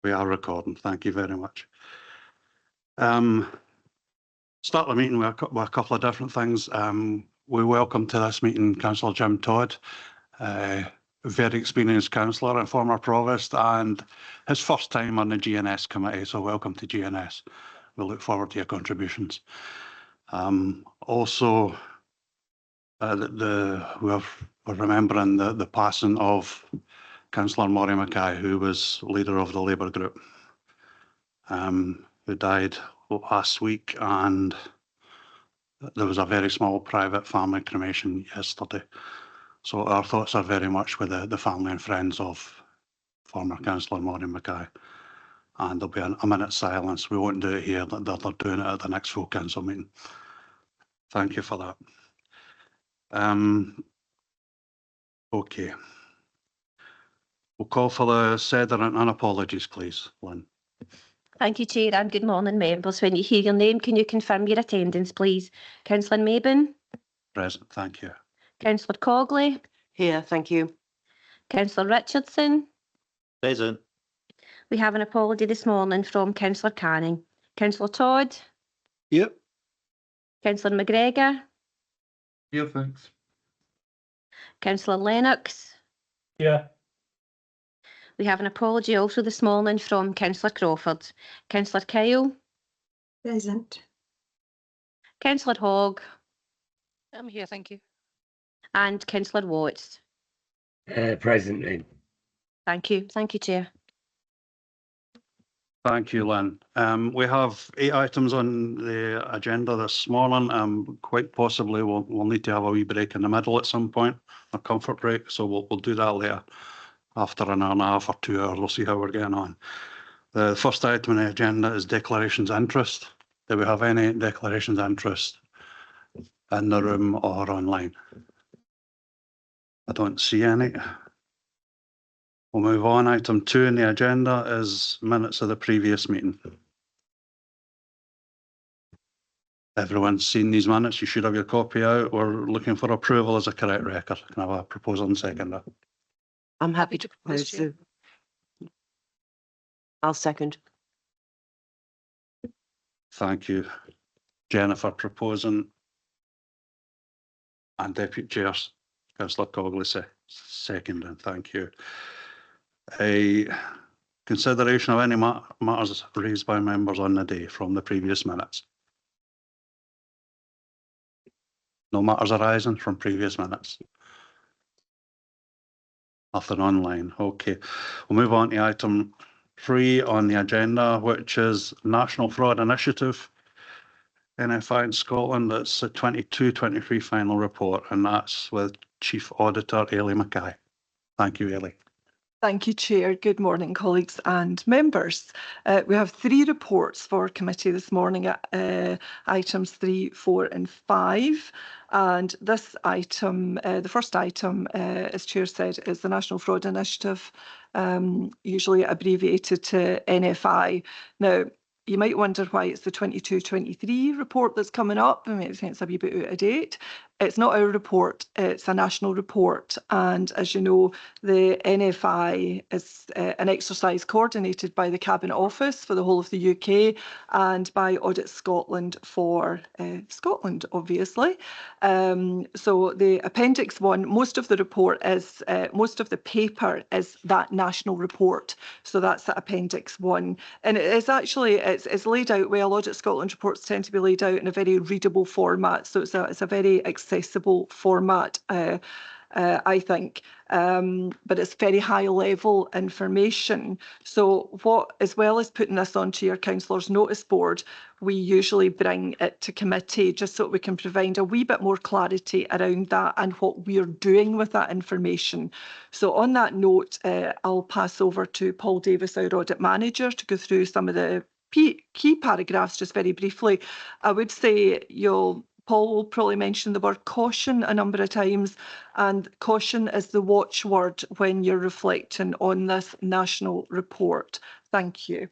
We are recording. Thank you very much. Start the meeting with a couple of different things. We welcome to this meeting Councillor Jim Todd, very experienced councillor and former provost, and his first time on the GNS committee, so welcome to GNS. We look forward to your contributions. Also, we're remembering the passing of Councillor Maury Mackay, who was leader of the Labour group, who died last week, and there was a very small private family cremation yesterday. So our thoughts are very much with the family and friends of former Councillor Maury Mackay. And there'll be a minute's silence. We won't do it here, they're doing it at the next full council meeting. Thank you for that. Okay. We'll call for the sederant and apologies, please, Lynn. Thank you, Chair, and good morning, members. When you hear your name, can you confirm your attendance, please? Councillor Mabin? Present, thank you. Councillor Cogley? Here, thank you. Councillor Richardson? Present. We have an apology this morning from Councillor Canning. Councillor Todd? Yep. Councillor McGregor? Yeah, thanks. Councillor Lennox? Yeah. We have an apology also this morning from Councillor Crawford. Councillor Kyle? Present. Councillor Hogg? I'm here, thank you. And Councillor Watts? Present then. Thank you. Thank you, Chair. Thank you, Lynn. We have 8 items on the agenda this morning. Quite possibly we'll need to have a wee break in the middle at some point, a comfort break, so we'll do that later. After an hour and a half or 2 hours, we'll see how we're getting on. The first item on the agenda is declarations of interest. Do we have any declarations of interest in the room or online? I don't see any. We'll move on. Item 2 on the agenda is minutes of the previous meeting. Everyone's seen these minutes. You should have your copy out. We're looking for approval as a correct record. Can I have a proposal and seconder? I'm happy to propose to. I'll second. Thank you, Jennifer, proposing, and Deputy Chair Councillor Cogley seconding. Thank you. A consideration of any matters raised by members on the day from the previous minutes. No matters arising from previous minutes. Nothing online. Okay. We'll move on to item 3 on the agenda, which is National Fraud Initiative, NFI in Scotland. That's a 22-23 final report, and that's with Chief Auditor Ailey Mackay. Thank you, Ailey. Thank you, Chair. Good morning, colleagues and members. We have 3 reports for committee this morning, items 3, 4 and 5. And this item, the first item, as Chair said, is the National Fraud Initiative, usually abbreviated to NFI. Now, you might wonder why it's the 22-23 report that's coming up. I mean, it's a wee bit out of date. It's not our report, it's a national report. And as you know, the NFI is an exercise coordinated by the Cabinet Office for the whole of the UK and by Audit Scotland for Scotland, obviously. So the Appendix 1, most of the report is, most of the paper is that national report. So that's the Appendix 1. And it is actually, it's laid out well. Audit Scotland reports tend to be laid out in a very readable format. So it's a very accessible format, I think, but it's very high level information. So what, as well as putting this onto your councillors' notice board, we usually bring it to committee just so we can provide a wee bit more clarity around that and what we're doing with that information. So on that note, I'll pass over to Paul Davis, our audit manager, to go through some of the key paragraphs just very briefly. I would say Paul will probably mention the word caution a number of times, and caution is the watchword when you're reflecting on this national report. Thank you.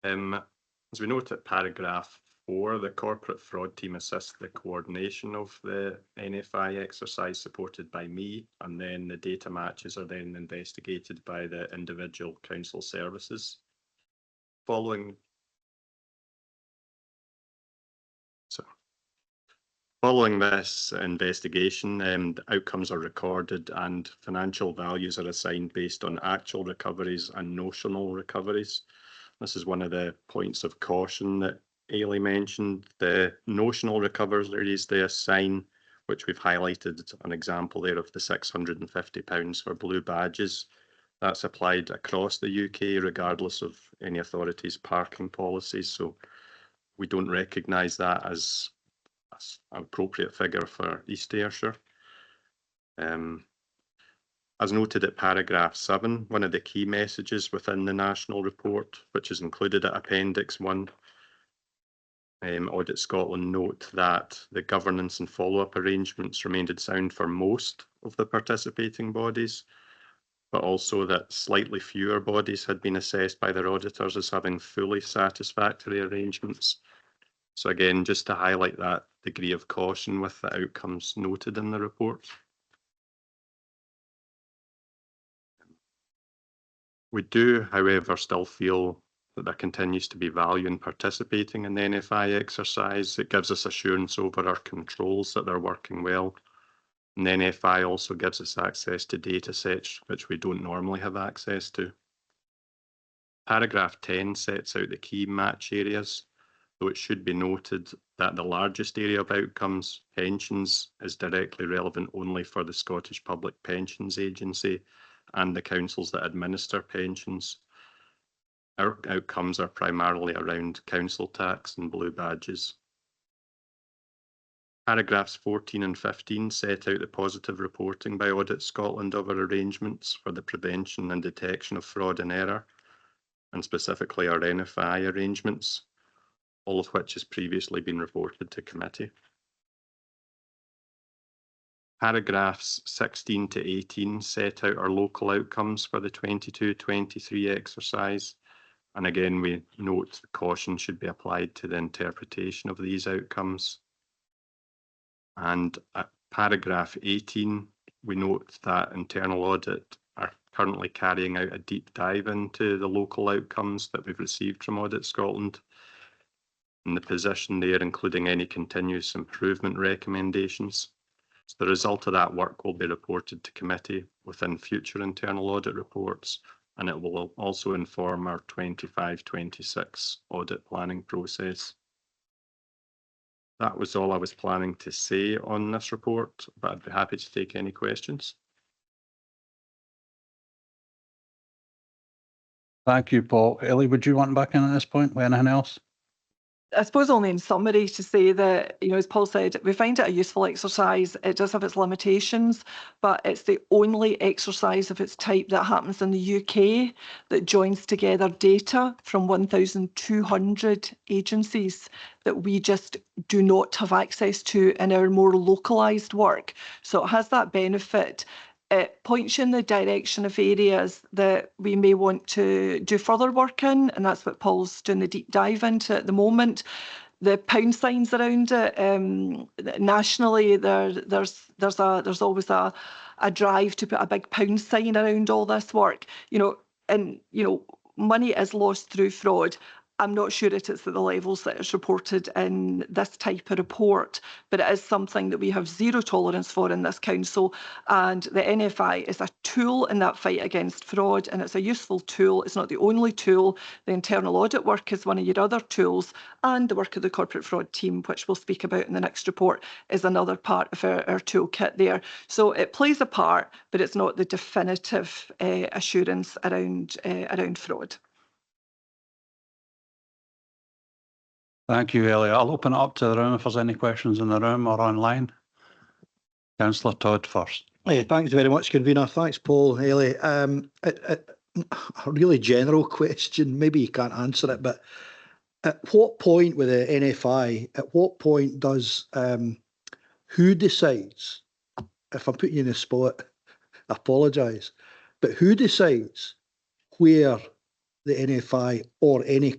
As we note at paragraph 4, the corporate fraud team assists the coordination of the NFI exercise supported by me, and then the data matches are then investigated by the individual council services. Following this investigation, the outcomes are recorded and financial values are assigned based on actual recoveries and notional recoveries. This is one of the points of caution that Ailey mentioned. The notional recoveries they assign, which we've highlighted an example there of the £650 for blue badges, that's applied across the UK regardless of any authority's parking policies. So we don't recognise that as an appropriate figure for East Ayrshire. As noted at paragraph 7, one of the key messages within the national report, which is included at Appendix 1, Audit Scotland note that the governance and follow-up arrangements remained sound for most of the participating bodies, but also that slightly fewer bodies had been assessed by their auditors as having fully satisfactory arrangements. So again, just to highlight that degree of caution with the outcomes noted in the report. We do, however, still feel that there continues to be value in participating in the NFI exercise. It gives us assurance over our controls that they're working well. And the NFI also gives us access to data sets which we don't normally have access to. Paragraph 10 sets out the key match areas, though it should be noted that the largest area of outcomes, pensions, is directly relevant only for the Scottish Public Pensions Agency and the councils that administer pensions. Our outcomes are primarily around council tax and blue badges. Paragraphs 14 and 15 set out the positive reporting by Audit Scotland of our arrangements for the prevention and detection of fraud and error, and specifically our NFI arrangements, all of which has previously been reported to committee. Paragraphs 16 to 18 set out our local outcomes for the 22-23 exercise. And again, we note the caution should be applied to the interpretation of these outcomes. And at paragraph 18, we note that internal audit are currently carrying out a deep dive into the local outcomes that we've received from Audit Scotland. And the position there, including any continuous improvement recommendations. So the result of that work will be reported to committee within future internal audit reports, and it will also inform our 25-26 audit planning process. That was all I was planning to say on this report, but I'd be happy to take any questions. Thank you, Paul. Ellie, would you want back in at this point with anything else? I suppose only in summary to say that, as Paul said, we find it a useful exercise. It does have its limitations, but it's the only exercise of its type that happens in the UK that joins together data from 1,200 agencies that we just do not have access to in our more localised work. So it has that benefit. It points you in the direction of areas that we may want to do further work in, and that's what Paul's doing the deep dive into at the moment. The pound signs around it, nationally, there's always a drive to put a big pound sign around all this work. Money is lost through fraud. I'm not sure it's at the levels that it's reported in this type of report, but it is something that we have zero tolerance for in this council. And the NFI is a tool in that fight against fraud, and it's a useful tool. It's not the only tool. The internal audit work is one of your other tools, and the work of the corporate fraud team, which we'll speak about in the next report, is another part of our toolkit there. So it plays a part, but it's not the definitive assurance around fraud. Thank you, Ellie. I'll open it up to the room if there's any questions in the room or online. Councillor Todd first. Hey, thanks very much, convener. Thanks, Paul, Ellie. A really general question, maybe you can't answer it, but at what point with the NFI, at what point does who decides, if I'm putting you in the spot, I apologise, but who decides where the NFI or any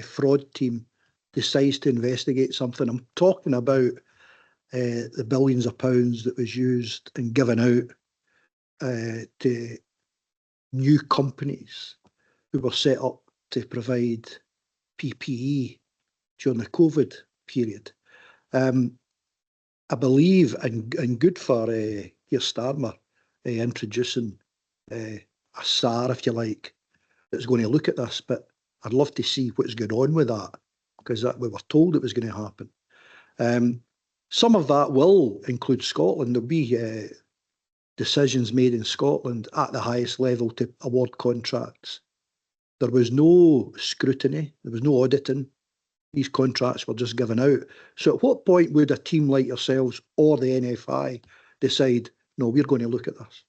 fraud team decides to investigate something, I'm talking about the billions of pounds that was used and given out to new companies who were set up to provide PPE during the COVID period. I believe, and good for Keir Starmer introducing a SAR, if you like, that's going to look at this, but I'd love to see what's going on with that, because we were told it was going to happen. Some of that will include Scotland. There'll be decisions made in Scotland at the highest level to award contracts. There was no scrutiny, there was no auditing. These contracts were just given out. So at what point would a team like yourselves or the NFI decide, no, we're going to look at this?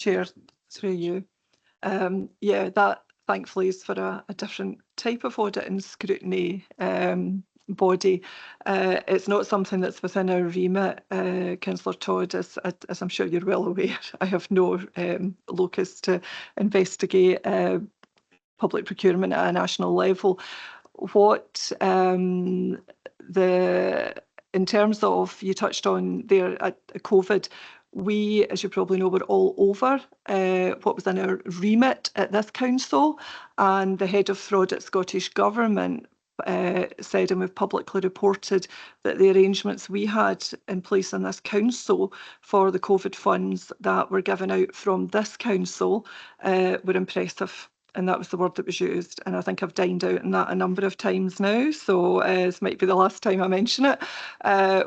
Chair, through you. Yeah, that thankfully is for a different type of audit and scrutiny body. It's not something that's within our remit, Councillor Todd, as I'm sure you're well aware. I have no locus to investigate public procurement at a national level. What in terms of, you touched on there at COVID, we, as you probably know, were all over what was in our remit at this council, and the head of fraud at Scottish Government said, and we've publicly reported, that the arrangements we had in place in this council for the COVID funds that were given out from this council were impressive. And that was the word that was used. And I think I've dined out on that a number of times now. So this might be the last time I mention it.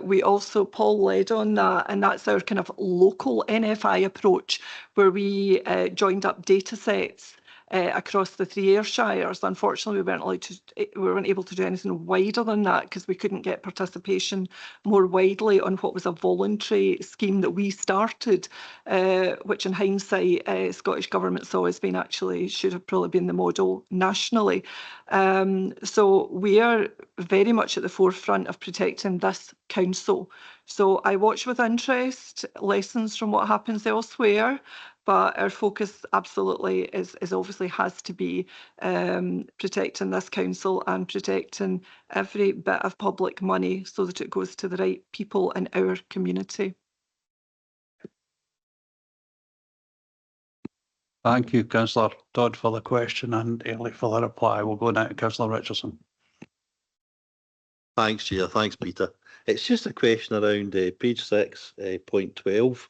We also, Paul led on that, and that's our kind of local NFI approach, where we joined up data sets across the 3 Ayrshires. Unfortunately, we weren't able to do anything wider than that because we couldn't get participation more widely on what was a voluntary scheme that we started, which in hindsight, Scottish Government saw as being actually should have probably been the model nationally. So we are very much at the forefront of protecting this council. So I watch with interest lessons from what happens elsewhere. But our focus absolutely is obviously has to be protecting this council and protecting every bit of public money so that it goes to the right people in our community. Thank you, Councillor Todd, for the question, and Ailey for the reply. We'll go now to Councillor Richardson. Thanks, Chair. Thanks, Peter. It's just a question around page 6, point 12,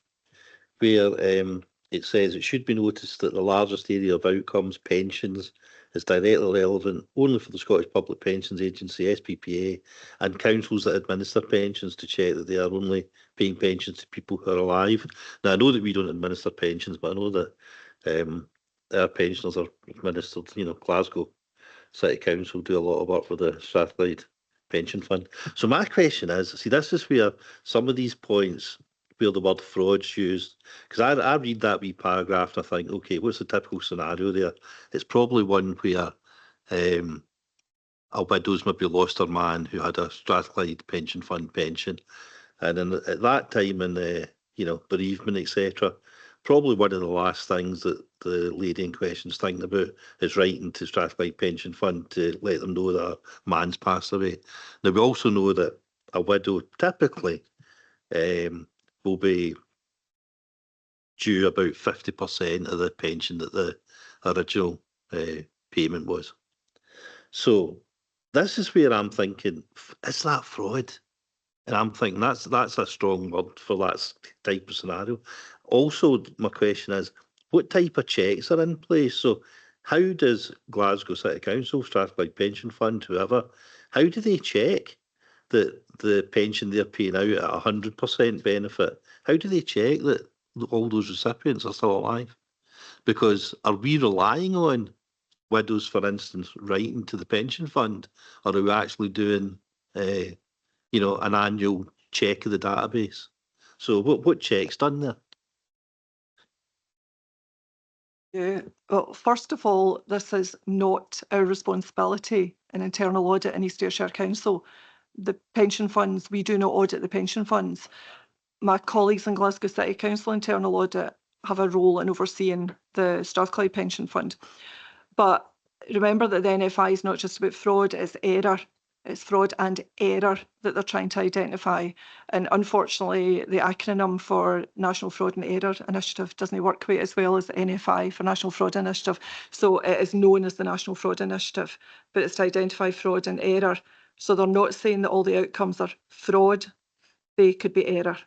where it says it should be noticed that the largest area of outcomes, pensions, is directly relevant only for the Scottish Public Pensions Agency, SPPA, and councils that administer pensions to check that they are only paying pensions to people who are alive. Now, I know that we don't administer pensions, but I know that our pensioners are administered. You know, Glasgow City Council do a lot of work with the Strathclyde Pension Fund. So my question is, see, this is where some of these points where the word fraud's used, because I read that wee paragraph and I think, okay, what's the typical scenario there? It's probably one where a widow's maybe lost her man who had a Strathclyde Pension Fund pension, and then at that time in the bereavement, etc., probably one of the last things that the lady in question's thinking about is writing to Strathclyde Pension Fund to let them know that her man's passed away. Now, we also know that a widow typically will be due about 50% of the pension that the original payment was. So this is where I'm thinking, is that fraud? And I'm thinking that's a strong word for that type of scenario. Also, my question is, what type of checks are in place? So how does Glasgow City Council, Strathclyde Pension Fund, whoever, how do they check that the pension they're paying out at 100% benefit, how do they check that all those recipients are still alive? Because are we relying on widows, for instance, writing to the pension fund, or are we actually doing, an annual check of the database? So what checks done there? Yeah, well, first of all, this is not our responsibility in internal audit in East Ayrshire Council. The pension funds, we do not audit the pension funds. My colleagues in Glasgow City Council internal audit have a role in overseeing the Strathclyde Pension Fund. But remember that the NFI is not just about fraud, it's error. It's fraud and error that they're trying to identify. And unfortunately, the acronym for National Fraud and Error Initiative doesn't work quite as well as the NFI for National Fraud Initiative. So it is known as the National Fraud Initiative, but it's to identify fraud and error. So they're not saying that all the outcomes are fraud, they could be error.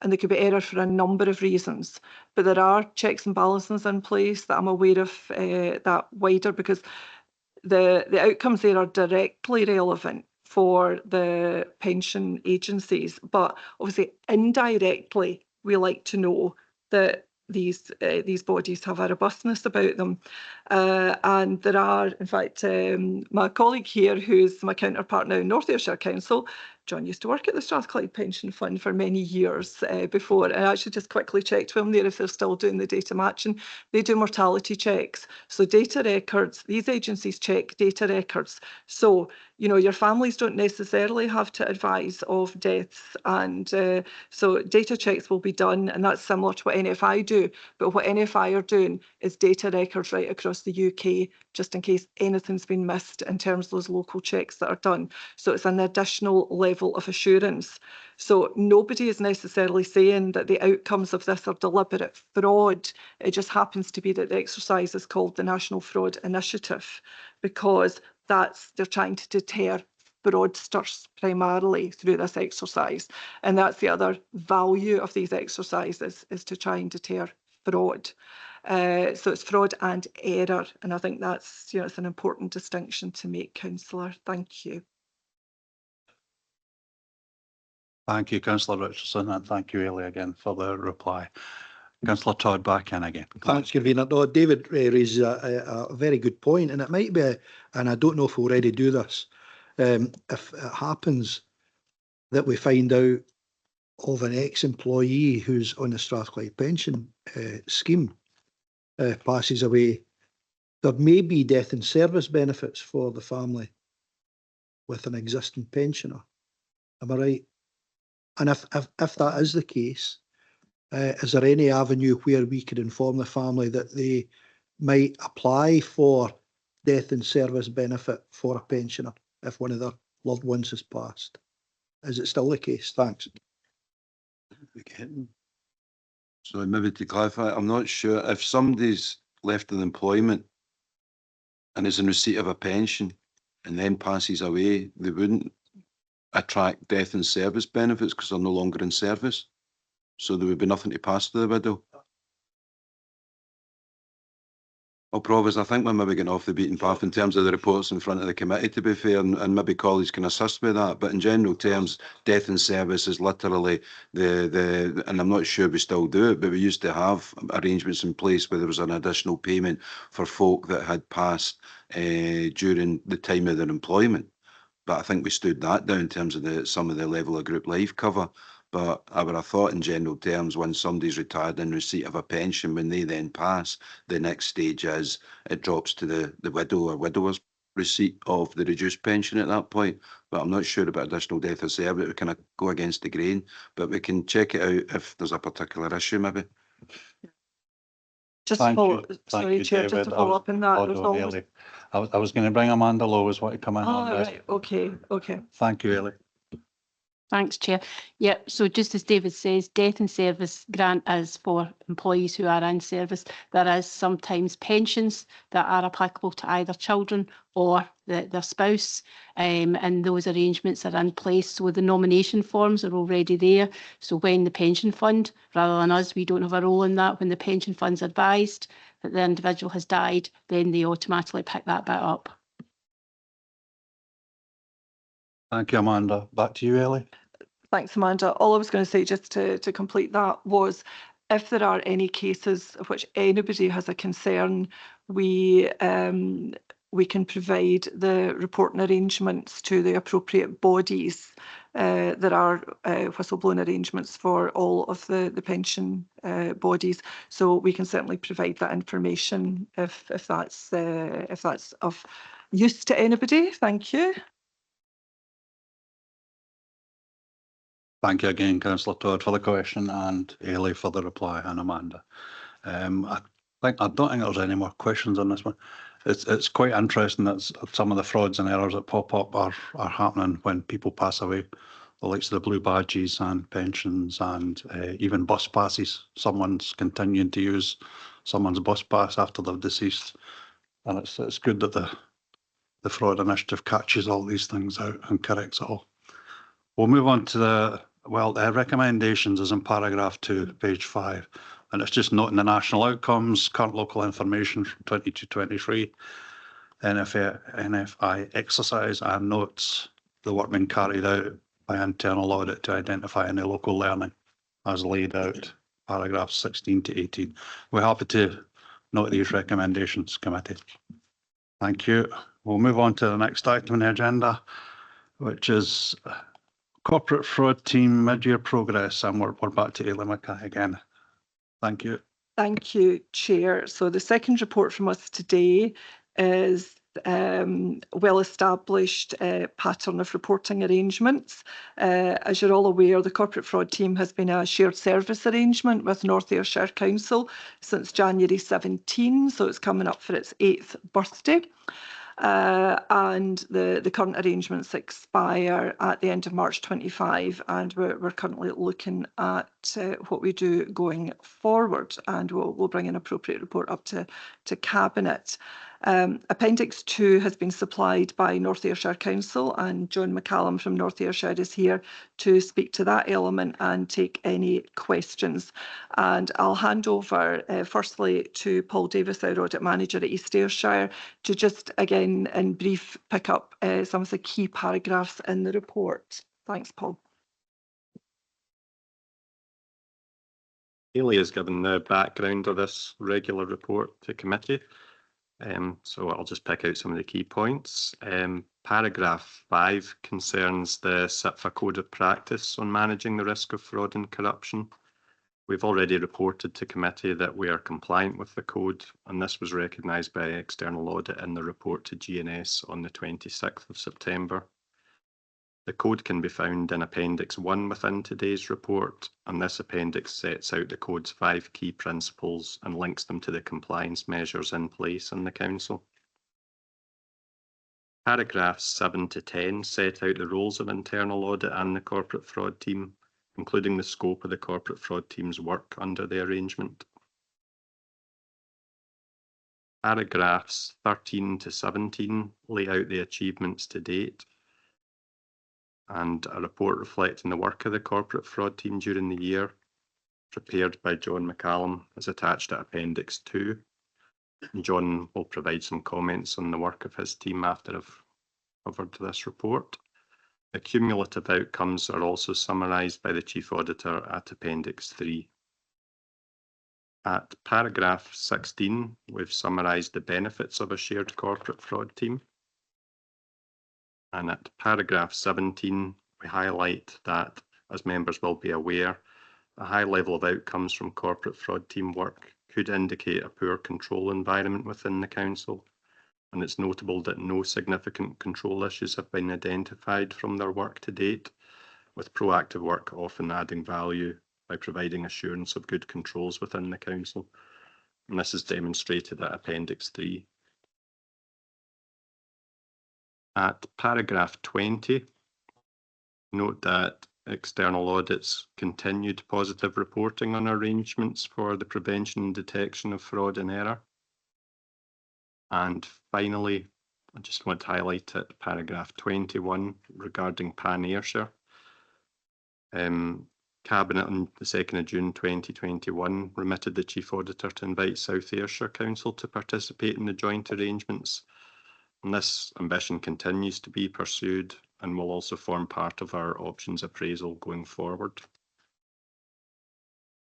And they could be error for a number of reasons. But there are checks and balances in place that I'm aware of that wider, because the outcomes there are directly relevant for the pension agencies, but obviously indirectly we like to know that these bodies have a robustness about them. And there are, in fact, my colleague here, who's my counterpart now in North Ayrshire Council, John used to work at the Strathclyde Pension Fund for many years before. And I actually just quickly checked with them there if they're still doing the data matching. They do mortality checks. So data records, these agencies check data records. So, you know, your families don't necessarily have to advise of deaths. And so data checks will be done, and that's similar to what NFI do. But what NFI are doing is data records right across the UK, just in case anything's been missed in terms of those local checks that are done. So it's an additional level of assurance. So nobody is necessarily saying that the outcomes of this are deliberate fraud. It just happens to be that the exercise is called the National Fraud Initiative, because they're trying to deter fraudsters primarily through this exercise. And that's the other value of these exercises, is to try and deter fraud. So it's fraud and error. And I think that's, you know, it's an important distinction to make, Councillor. Thank you. Thank you, Councillor Richardson, and thank you, Ailey, again for the reply. Councillor Todd, back in again. Thanks, Convener. No, David raises a very good point, and it might be, and I don't know if we already do this, if it happens that we find out of an ex-employee who's on the Strathclyde pension scheme passes away, there may be death in service benefits for the family with an existing pensioner. Am I right? And if that is the case, is there any avenue where we could inform the family that they might apply for death in service benefit for a pensioner if one of their loved ones has passed? Is it still the case? Thanks. So maybe to clarify, I'm not sure if somebody's left in employment and is in receipt of a pension and then passes away, they wouldn't attract death in service benefits because they're no longer in service. So there would be nothing to pass to the widow. Well, Provost, I think we're maybe getting off the beaten path in terms of the reports in front of the committee, to be fair, and maybe colleagues can assist with that. But in general terms, death in service is literally and I'm not sure we still do it, but we used to have arrangements in place where there was an additional payment for folk that had passed during the time of their employment. But I think we stood that down in terms of some of the level of group life cover. But I would have thought in general terms, when somebody's retired in receipt of a pension, when they then pass, the next stage is it drops to the widow or widower's receipt of the reduced pension at that point. But I'm not sure about additional death of service. We kind of go against the grain, but we can check it out if there's a particular issue maybe. Just Thank follow, you. sorry, Thank you, Chair, just David. to follow up on that. There's Although, always... Ailey, I was going to bring Amanda Lowe what to come in on this. Right, okay. Thank you, Ailey. Thanks, Chair. Yeah, so just as David says, death in service grant is for employees who are in service. There is sometimes pensions that are applicable to either children or their spouse, and those arrangements are in place. So the nomination forms are already there. So when the pension fund, rather than us, we don't have a role in that. When the pension fund's advised that the individual has died, then they automatically pick that bit up. Thank you, Amanda. Back to you, Ailey. Thanks, Amanda. All I was going to say, just to complete that, was if there are any cases of which anybody has a concern, we can provide the reporting arrangements to the appropriate bodies. There are whistleblowing arrangements for all of the pension bodies, so we can certainly provide that information if that's of use to anybody. Thank you. Thank you again, Councillor Todd, for the question, and Ailey for the reply, and Amanda. I don't think there's any more questions on this one. it's quite interesting that some of the frauds and errors that pop up are happening when people pass away. The likes of the blue badges and pensions and even bus passes. Someone's continuing to use someone's bus pass after they've deceased. And it's good that the fraud initiative catches all these things out and corrects it all. We'll move on to the recommendations is in paragraph 2, page 5. And it's just noting the national outcomes, current local information from 22-23, NFI exercise, and notes the work being carried out by internal audit to identify any local learning as laid out, paragraphs 16 to 18. We're happy to note these recommendations, committee. Thank you. We'll move on to the next item on the agenda, which is corporate fraud team mid-year progress, and we're back to Ailey Mackay again. Thank you. Thank you, Chair. So the second report from us today is well-established pattern of reporting arrangements. As you're all aware, the corporate fraud team has been a shared service arrangement with North Ayrshire Council since January 17, so it's coming up for its 8th birthday. And the current arrangements expire at the end of March 25, and we're currently looking at what we do going forward, and we'll bring an appropriate report up to Cabinet. Appendix 2 has been supplied by North Ayrshire Council, and John McCallum from North Ayrshire is here to speak to that element and take any questions. And I'll hand over firstly to Paul Davis, our Audit Manager at East Ayrshire, to just again in brief pick up some of the key paragraphs in the report. Thanks, Paul. Ailey has given the background of this regular report to committee. So I'll just pick out some of the key points. Paragraph 5 concerns the SIPFA Code of Practice on managing the risk of fraud and corruption. We've already reported to committee that we are compliant with the code, and this was recognised by external audit in the report to GNS on the 26th of September. The code can be found in Appendix 1 within today's report, and this appendix sets out the code's 5 key principles and links them to the compliance measures in place in the Council. Paragraphs 7 to 10 set out the roles of internal audit and the corporate fraud team, including the scope of the corporate fraud team's work under the arrangement. Paragraphs 13 to 17 lay out the achievements to date, and a report reflecting the work of the corporate fraud team during the year, prepared by John McCallum, is attached to Appendix 2. And John will provide some comments on the work of his team after I've covered this report. The cumulative outcomes are also summarised by the Chief Auditor at Appendix 3. At paragraph 16, we've summarised the benefits of a shared corporate fraud team. And at paragraph 17, we highlight that, as members will be aware, a high level of outcomes from corporate fraud team work could indicate a poor control environment within the Council, and it's notable that no significant control issues have been identified from their work to date, with proactive work often adding value by providing assurance of good controls within the Council. And this is demonstrated at Appendix 3. At paragraph 20, note that external audits continued positive reporting on arrangements for the prevention and detection of fraud and error. And finally, I just want to highlight at paragraph 21 regarding Ayrshire. Cabinet on the 2nd of June 2021 remitted the Chief Auditor to invite South Ayrshire Council to participate in the joint arrangements. And this ambition continues to be pursued and will also form part of our options appraisal going forward.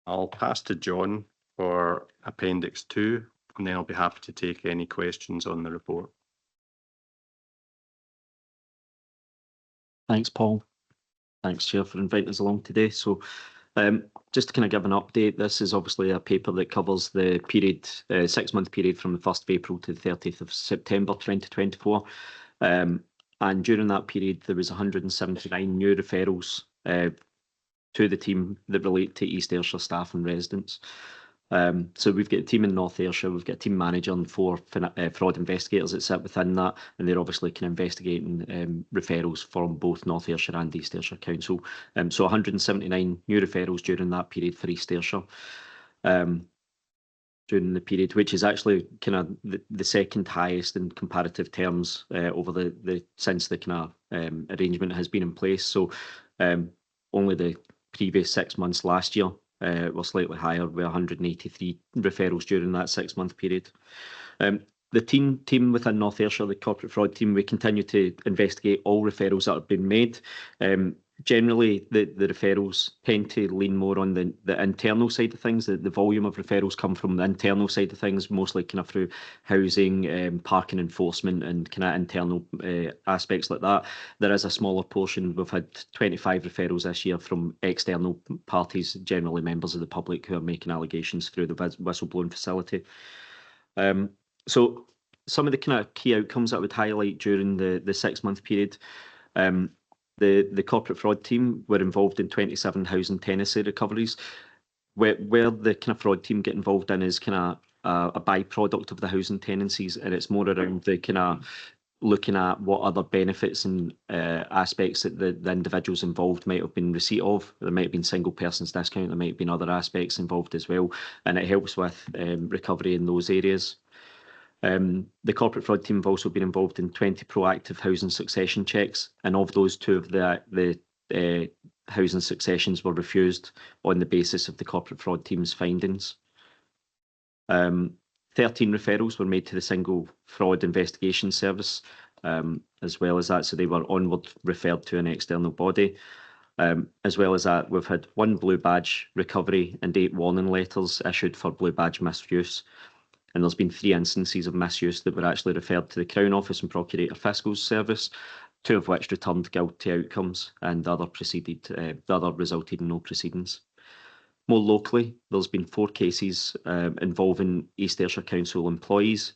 I'll pass to John for Appendix 2, and then I'll be happy to take any questions on the report. Thanks, Paul. Thanks, Chair, for inviting us along today. So just to kind of give an update, this is obviously a paper that covers the period, 6-month period from the 1st of April to the 30th of September 2024. And during that period, there was 179 new referrals to the team that relate to East Ayrshire staff and residents. So we've got a team in North Ayrshire, we've got a team manager and 4 fraud investigators that sit within that, and they're obviously investigating referrals from both North Ayrshire and East Ayrshire Council. So 179 new referrals during that period for East Ayrshire. During the period, which is actually kind of the second highest in comparative terms over the since the kind of arrangement has been in place. So only the previous 6 months last year were slightly higher, with 183 referrals during that 6-month period. The team within North Ayrshire, the corporate fraud team, we continue to investigate all referrals that have been made. Generally, the referrals tend to lean more on the internal side of things. The volume of referrals come from the internal side of things, mostly kind of through housing, parking enforcement and kind of internal aspects like that. There is a smaller portion. We've had 25 referrals this year from external parties, generally members of the public, who are making allegations through the whistleblowing facility. So some of the kind of key outcomes that I would highlight during the 6-month period. The corporate fraud team were involved in 27 housing tenancy recoveries. Where the kind of fraud team get involved in is kind of a byproduct of the housing tenancies, and it's more around the kind of looking at what other benefits and aspects that the individuals involved might have been receipt of. There might have been single person's discount, there might have been other aspects involved as well, and it helps with recovery in those areas. The corporate fraud team have also been involved in 20 proactive housing succession checks, and of those, 2 of the housing successions were refused on the basis of the corporate fraud team's findings. 13 referrals were made to the single fraud investigation service, as well as that, so they were onward referred to an external body. As well as that, we've had 1 blue badge recovery and 8 warning letters issued for blue badge misuse. And there's been 3 instances of misuse that were actually referred to the Crown Office and Procurator Fiscal's Service, 2 of which returned guilty outcomes, and the other resulted in no proceedings. More locally, there's been 4 cases involving East Ayrshire Council employees.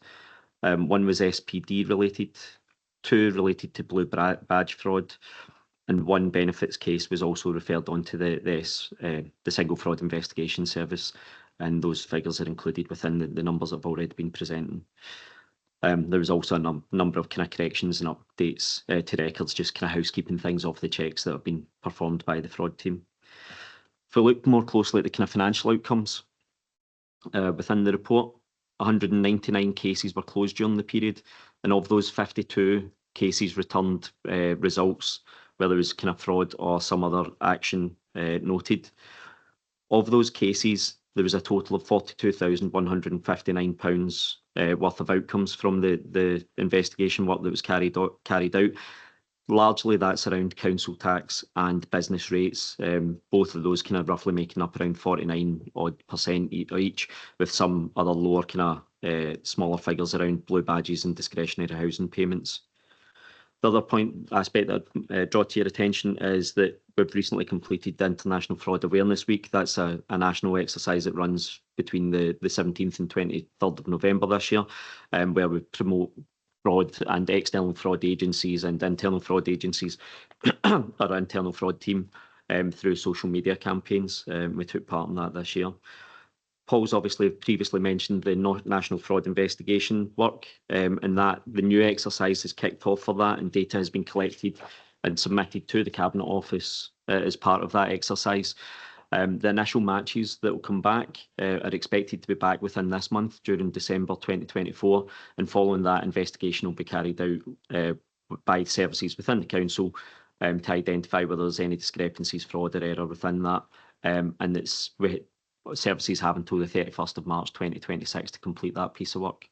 1 was SPD related, 2 related to blue badge fraud, and 1 benefits case was also referred on to the Single Fraud Investigation Service. And those figures are included within the numbers that have already been presented. There was also a number of kind of corrections and updates to records, just kind of housekeeping things off the checks that have been performed by the fraud team. If we look more closely at the kind of financial outcomes within the report, 199 cases were closed during the period, and of those, 52 cases returned results, whether it was kind of fraud or some other action noted. Of those cases, there was a total of £42,159 worth of outcomes from the investigation work that was carried out. Largely, that's around council tax and business rates. Both of those kind of roughly making up around 49% each, with some other lower kind of smaller figures around blue badges and discretionary housing payments. The other aspect that I'd draw to your attention is that we've recently completed the International Fraud Awareness Week. That's a national exercise that runs between the 17th and 23rd of November this year, where we promote fraud and external fraud agencies and internal fraud agencies, our internal fraud team, through social media campaigns. We took part in that this year. Paul's obviously previously mentioned the national fraud investigation work, and that the new exercise has kicked off for that, and data has been collected and submitted to the Cabinet Office as part of that exercise. The initial matches that will come back are expected to be back within this month, during December 2024, and following that, investigation will be carried out by services within the council to identify whether there's any discrepancies, fraud or error within that, and services have until the 31st of March 2026 to complete that piece of work.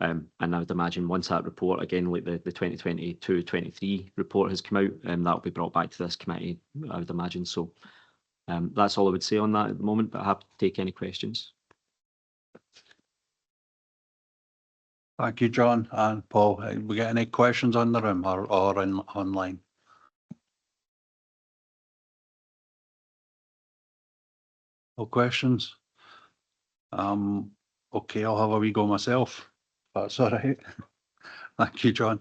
And I would imagine once that report, again, like the 2022-23 report has come out, that will be brought back to this committee, I would imagine. So that's all I would say on that at the moment, but I have to take any questions. Thank you, John and Paul. We get any questions on the room or online? No questions? Okay, I'll have a wee go myself. That's all right. Thank you, John.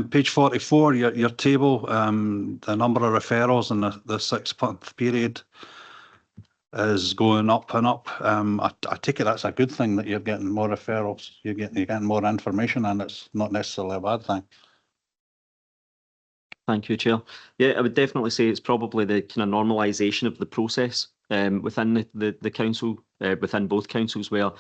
Page 44, your table, the number of referrals in the 6-month period. is going up and up. I take it that's a good thing that you're getting more referrals, you're getting more information, and it's not necessarily a bad thing. Thank you, Chair. Yeah, I would definitely say it's probably the kind of normalisation of the process within the council, within both councils, where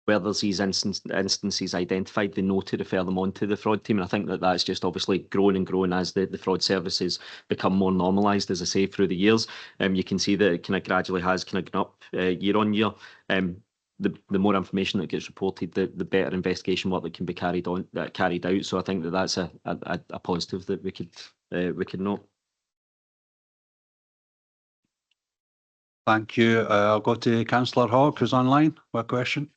there's these instances identified, they know to refer them on to the fraud team. And I think that that's just obviously grown and grown as the fraud services become more normalised, as I say, through the years. You can see that it kind of gradually has kind of gone up year on year. The more information that gets reported, the better investigation work that can be carried out. So I think that that's a positive that we could note. Thank you. I'll go to Councillor Hogg, who's online. What question?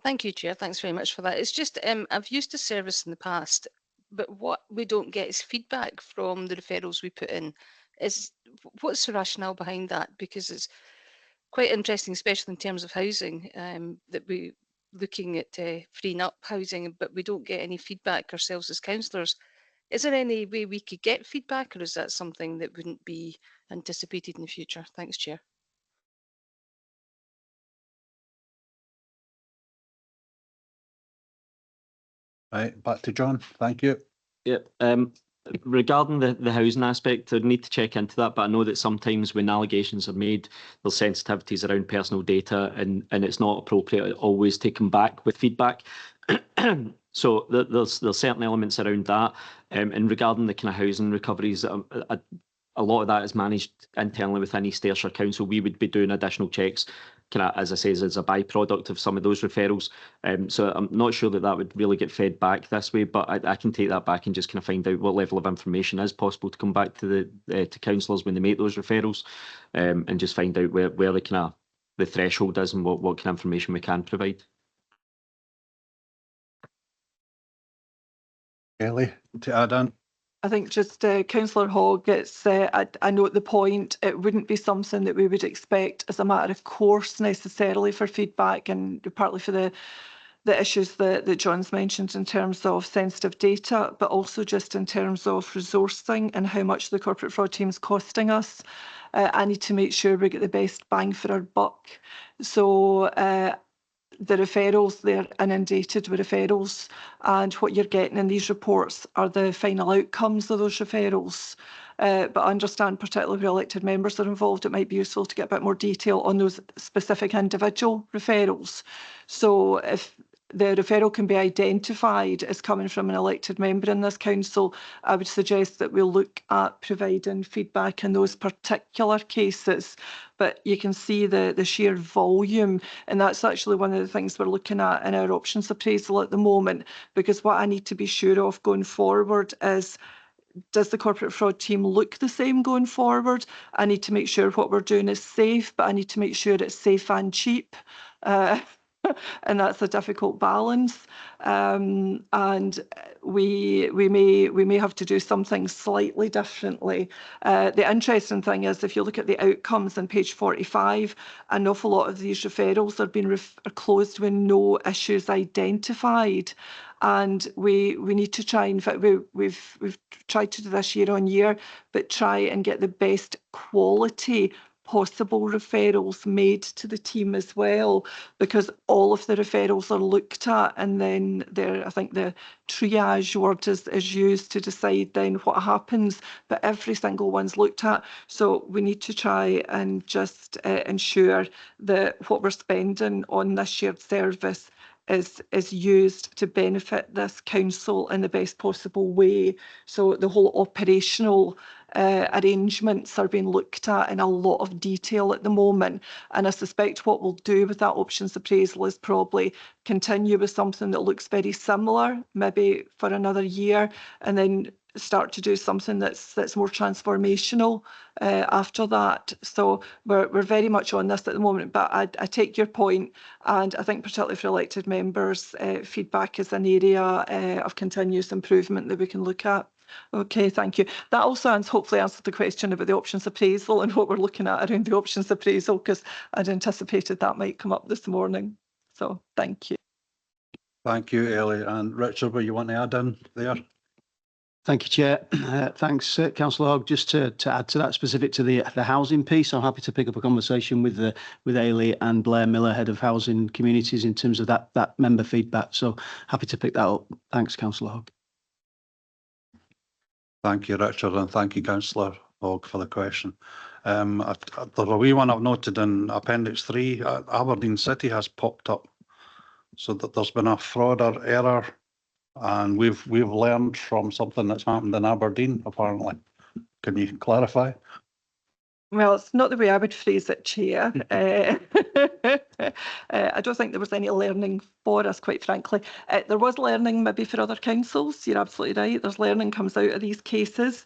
Thank you, Chair. Thanks very much for that. It's just I've used the service in the past, but what we don't get is feedback from the referrals we put in. What's the rationale behind that? Because it's quite interesting, especially in terms of housing, that we're looking at freeing up housing, but we don't get any feedback ourselves as councillors. Is there any way we could get feedback, or is that something that wouldn't be anticipated in the future? Thanks, Chair. Right, back to John. Thank you. Yeah. Regarding the housing aspect, I'd need to check into that, but I know that sometimes when allegations are made, there's sensitivities around personal data, and it's not appropriate always to come back with feedback. So there's certain elements around that. And regarding the kind of housing recoveries, a lot of that is managed internally within East Ayrshire Council. We would be doing additional checks, kind of, as I say, as a byproduct of some of those referrals. So I'm not sure that would really get fed back this way, but I can take that back and just kind of find out what level of information is possible to come back to to councillors when they make those referrals, and just find out where the kind of the threshold is and what kind of information we can provide. Ellie, to add on. I think just Councillor Hogg, I note the point. It wouldn't be something that we would expect as a matter of course necessarily for feedback, and partly for the issues that John's mentioned in terms of sensitive data, but also just in terms of resourcing and how much the corporate fraud team is costing us. I need to make sure we get the best bang for our buck. So the referrals, they're inundated with referrals, and what you're getting in these reports are the final outcomes of those referrals. But I understand, particularly where elected members are involved, it might be useful to get a bit more detail on those specific individual referrals. So if the referral can be identified as coming from an elected member in this council, I would suggest that we'll look at providing feedback in those particular cases. But you can see the sheer volume, and that's actually one of the things we're looking at in our options appraisal at the moment, because what I need to be sure of going forward is, does the corporate fraud team look the same going forward? I need to make sure what we're doing is safe, but I need to make sure it's safe and cheap. And that's a difficult balance. And we may have to do something slightly differently. The interesting thing is, if you look at the outcomes on page 45, an awful lot of these referrals are being closed with no issues identified. And we need to try and we've tried to do this year on year, but try and get the best quality possible referrals made to the team as well, because all of the referrals are looked at, and then I think the triage word is used to decide then what happens, but every single one's looked at. So we need to try and just ensure that what we're spending on this shared service is used to benefit this council in the best possible way. So the whole operational arrangements are being looked at in a lot of detail at the moment. And I suspect what we'll do with that options appraisal is probably continue with something that looks very similar, maybe for another year, and then start to do something that's more transformational after that. So we're very much on this at the moment, but I take your point, and I think particularly for elected members, feedback is an area of continuous improvement that we can look at. Okay, thank you. That also hopefully answered the question about the options appraisal and what we're looking at around the options appraisal, because I'd anticipated that might come up this morning. So thank you. Thank you, Ellie. And Richard, what you want to add in there? Thank you, Chair. Thanks, Councillor Hogg. Just to add to that, specific to the housing piece, I'm happy to pick up a conversation with Ailey and Blair Miller, Head of Housing Communities, in terms of that member feedback. So happy to pick that up. Thanks, Councillor Hogg. Thank you, Richard, and thank you, Councillor Hogg, for the question. There's a wee one I've noted in Appendix 3. Aberdeen City has popped up, so that there's been a fraud or error, and we've learned from something that's happened in Aberdeen, apparently. Can you clarify? Well, it's not the way I would phrase it, Chair. I don't think there was any learning for us, quite frankly. There was learning maybe for other councils. You're absolutely right. There's learning comes out of these cases.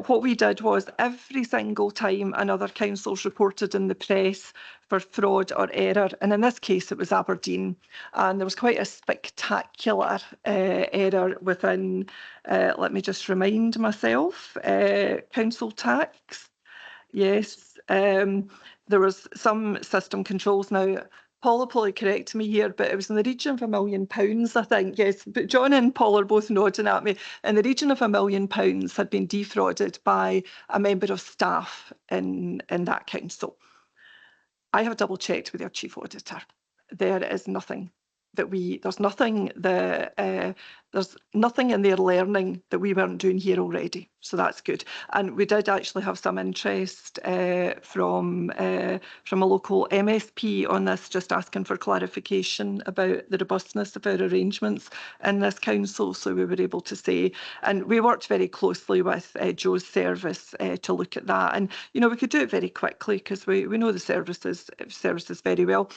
What we did was every single time another council's reported in the press for fraud or error, and in this case it was Aberdeen, and there was quite a spectacular error within, let me just remind myself, council tax. Yes, there was some system controls. Now, Paul will probably correct me here, but it was in the region of £1 million, I think. Yes, but John and Paul are both nodding at me. In the region of £1 million had been defrauded by a member of staff in that council. I have double checked with your chief auditor. There is nothing that there's nothing in their learning that we weren't doing here already, so that's good. And we did actually have some interest from a local MSP on this, just asking for clarification about the robustness of our arrangements in this council. So we were able to say, and we worked very closely with Joe's service to look at that, and you know, we could do it very quickly because we know the services very well.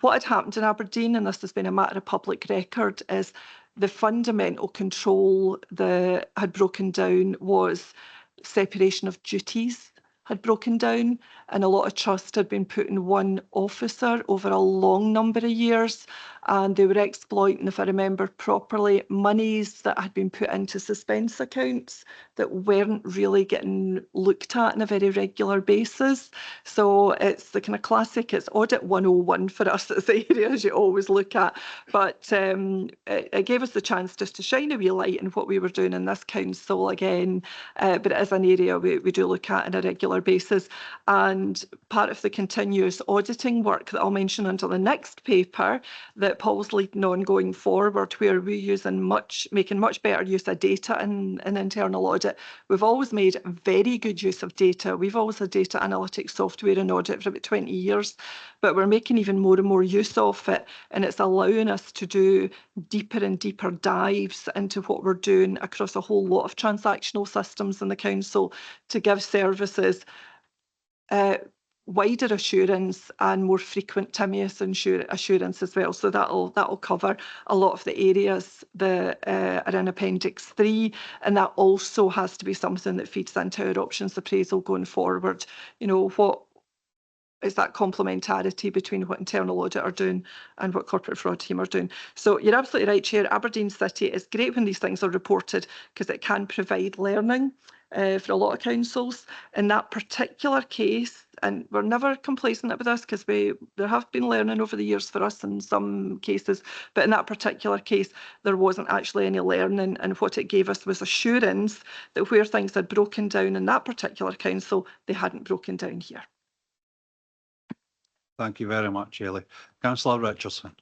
What had happened in Aberdeen, and this has been a matter of public record, is the fundamental control that had broken down was separation of duties had broken down, and a lot of trust had been put in one officer over a long number of years, and they were exploiting, if I remember properly, monies that had been put into suspense accounts that weren't really getting looked at on a very regular basis. So it's the kind of classic, it's audit 101 for us. It's the areas you always look at, but it gave us the chance just to shine a wee light on what we were doing in this council again, but it is an area we do look at on a regular basis. And part of the continuous auditing work that I'll mention under the next paper that Paul's leading on going forward, where we're making much better use of data in internal audit. We've always made very good use of data. We've always had data analytics software in audit for about 20 years, but we're making even more and more use of it, and it's allowing us to do deeper and deeper dives into what we're doing across a whole lot of transactional systems in the council to give services wider assurance and more frequent TIMEUS assurance as well. So that'll cover a lot of the areas that are in Appendix 3, and that also has to be something that feeds into our options appraisal going forward. You know, what is that complementarity between what internal audit are doing and what corporate fraud team are doing. So you're absolutely right, Chair. Aberdeen City is great when these things are reported because it can provide learning for a lot of councils. In that particular case, and we're never complacent about this because there have been learning over the years for us in some cases, but in that particular case, there wasn't actually any learning, and what it gave us was assurance that where things had broken down in that particular council, they hadn't broken down here. Thank you very much, Ailey. Councillor Richardson.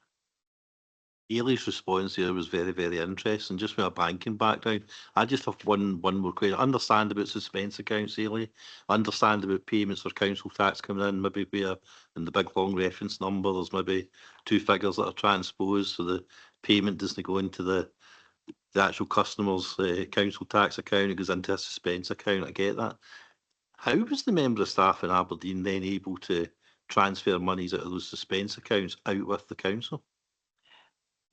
Ailey's response here was very, very interesting. Just from a banking background, I just have one more question. I understand about suspense accounts, Ailey. I understand about payments for council tax coming in, maybe where in the big long reference number, there's maybe two figures that are transposed, so the payment doesn't go into the actual customer's council tax account, it goes into a suspense account. I get that. How was the member of staff in Aberdeen then able to transfer monies out of those suspense accounts out with the council?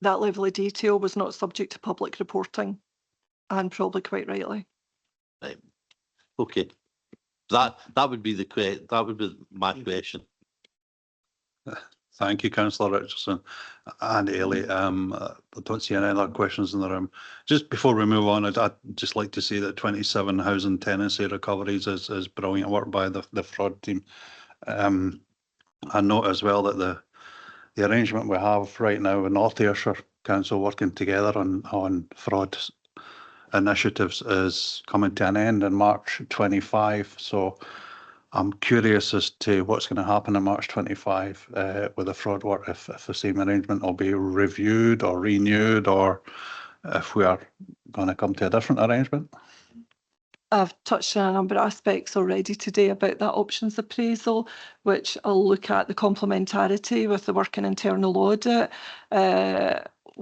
That level of detail was not subject to public reporting, and probably quite rightly. Right. Okay. That would be my question. Thank you, Councillor Richardson and Ailey. I don't see any other questions in the room. Just before we move on, I'd just like to say that 27 housing tenancy recoveries is brilliant work by the fraud team. I note as well that the arrangement we have right now with North Ayrshire Council working together on fraud initiatives is coming to an end in March 25. So I'm curious as to what's going to happen in March 25 with the fraud work, if the same arrangement will be reviewed or renewed, or if we are going to come to a different arrangement. I've touched on a number of aspects already today about that options appraisal, which I'll look at the complementarity with the work in internal audit.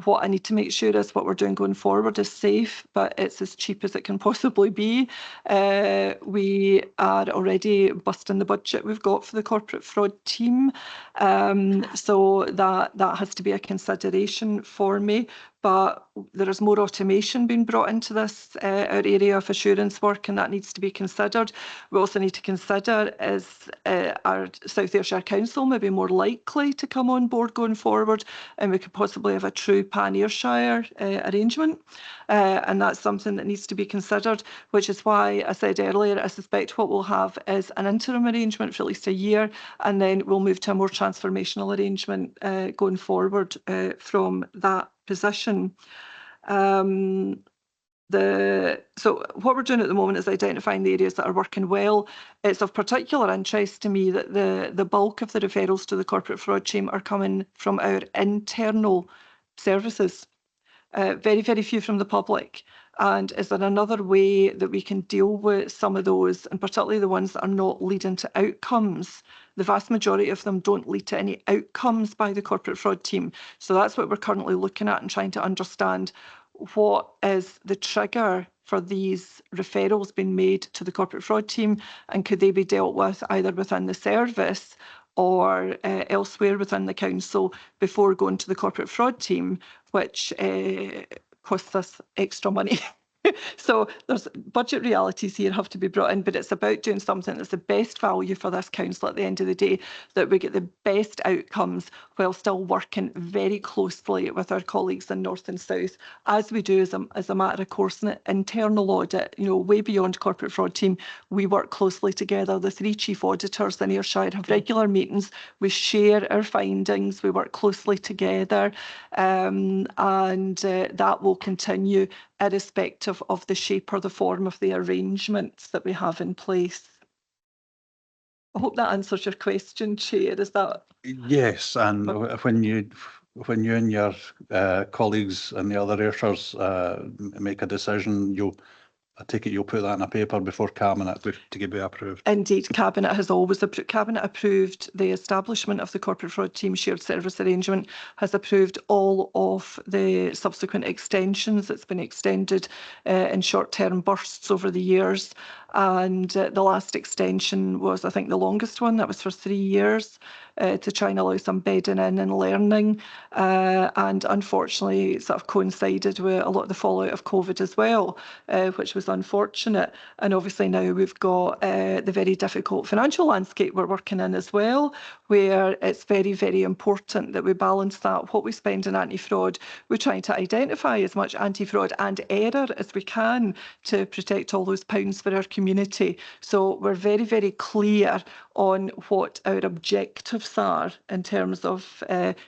What I need to make sure is what we're doing going forward is safe, but it's as cheap as it can possibly be. We are already busting the budget we've got for the corporate fraud team. So that has to be a consideration for me. But there is more automation being brought into this, our area of assurance work, and that needs to be considered. We also need to consider is our South Ayrshire Council maybe more likely to come on board going forward, and we could possibly have a true pan-Ayrshire arrangement. And that's something that needs to be considered, which is why I said earlier, I suspect what we'll have is an interim arrangement for at least a year, and then we'll move to a more transformational arrangement going forward from that position. So what we're doing at the moment is identifying the areas that are working well. It's of particular interest to me that the bulk of the referrals to the corporate fraud team are coming from our internal services. Very, very few from the public. And is there another way that we can deal with some of those, and particularly the ones that are not leading to outcomes? The vast majority of them don't lead to any outcomes by the corporate fraud team. So that's what we're currently looking at and trying to understand what is the trigger for these referrals being made to the corporate fraud team, and could they be dealt with either within the service or elsewhere within the council before going to the corporate fraud team, which costs us extra money. So there's budget realities here have to be brought in, but it's about doing something that's the best value for this council at the end of the day, that we get the best outcomes while still working very closely with our colleagues in North and South, as we do as a matter of course in internal audit, you know, way beyond corporate fraud team. We work closely together. The 3 chief auditors in Ayrshire have regular meetings. We share our findings. We work closely together, and that will continue irrespective of the shape or the form of the arrangements that we have in place. I hope that answers your question, Chair. Is that? Yes, and when you and your colleagues and the other Ayrshires make a decision, I take it you'll put that in a paper before Cabinet to be approved. Indeed, Cabinet has always Cabinet approved the establishment of the corporate fraud team shared service arrangement, has approved all of the subsequent extensions. It's been extended in short-term bursts over the years, and the last extension was, I think, the longest one. That was for 3 years to try and allow some bedding in and learning, and unfortunately it sort of coincided with a lot of the fallout of COVID as well, which was unfortunate. And obviously now we've got the very difficult financial landscape we're working in as well, where it's very, very important that we balance that. What we spend in anti-fraud, we're trying to identify as much anti-fraud and error as we can to protect all those pounds for our community. So we're very, very clear on what our objectives are in terms of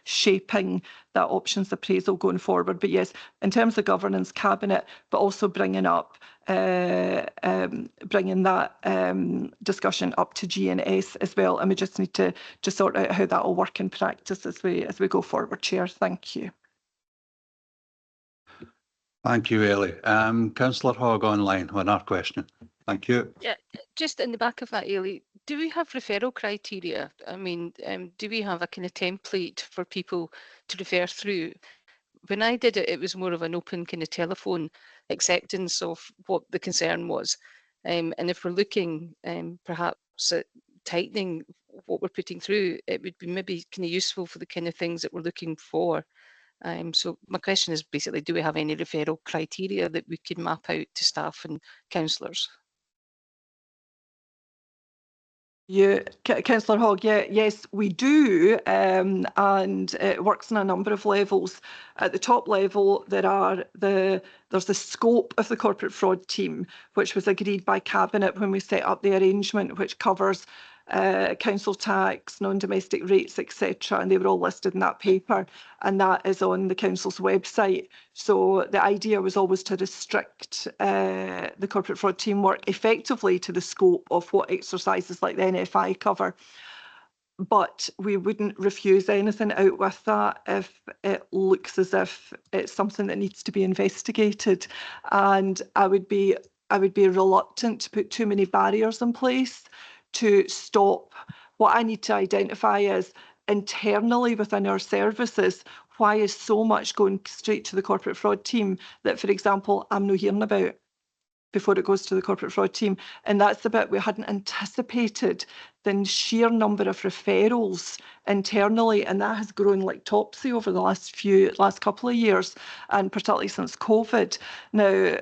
shaping that options appraisal going forward. But yes, in terms of governance, Cabinet, but also bringing that discussion up to G&S as well. And we just need to sort out how that will work in practice as we go forward, Chair. Thank you. Thank you, Ellie. Councillor Hogg online on our question. Thank you. Yeah, just in the back of that, Ailey, do we have referral criteria? I mean, do we have a kind of template for people to refer through? When I did it, it was more of an open kind of telephone acceptance of what the concern was. And if we're looking perhaps at tightening what we're putting through, it would be maybe kind of useful for the kind of things that we're looking for. So my question is basically, do we have any referral criteria that we could map out to staff and councillors? Yeah, Councillor Hogg, yes, we do, and it works on a number of levels. At the top level, there's the scope of the corporate fraud team, which was agreed by Cabinet when we set up the arrangement, which covers council tax, non-domestic rates, etc. And they were all listed in that paper, and that is on the council's website. So the idea was always to restrict the corporate fraud teamwork effectively to the scope of what exercises like the NFI cover. But we wouldn't refuse anything out with that if it looks as if it's something that needs to be investigated. And I would be reluctant to put too many barriers in place to stop. What I need to identify is internally within our services, why is so much going straight to the corporate fraud team that, for example, I'm not hearing about before it goes to the corporate fraud team. And that's the bit we hadn't anticipated, the sheer number of referrals internally, and that has grown like topsy over the last couple of years, and particularly since COVID. Now,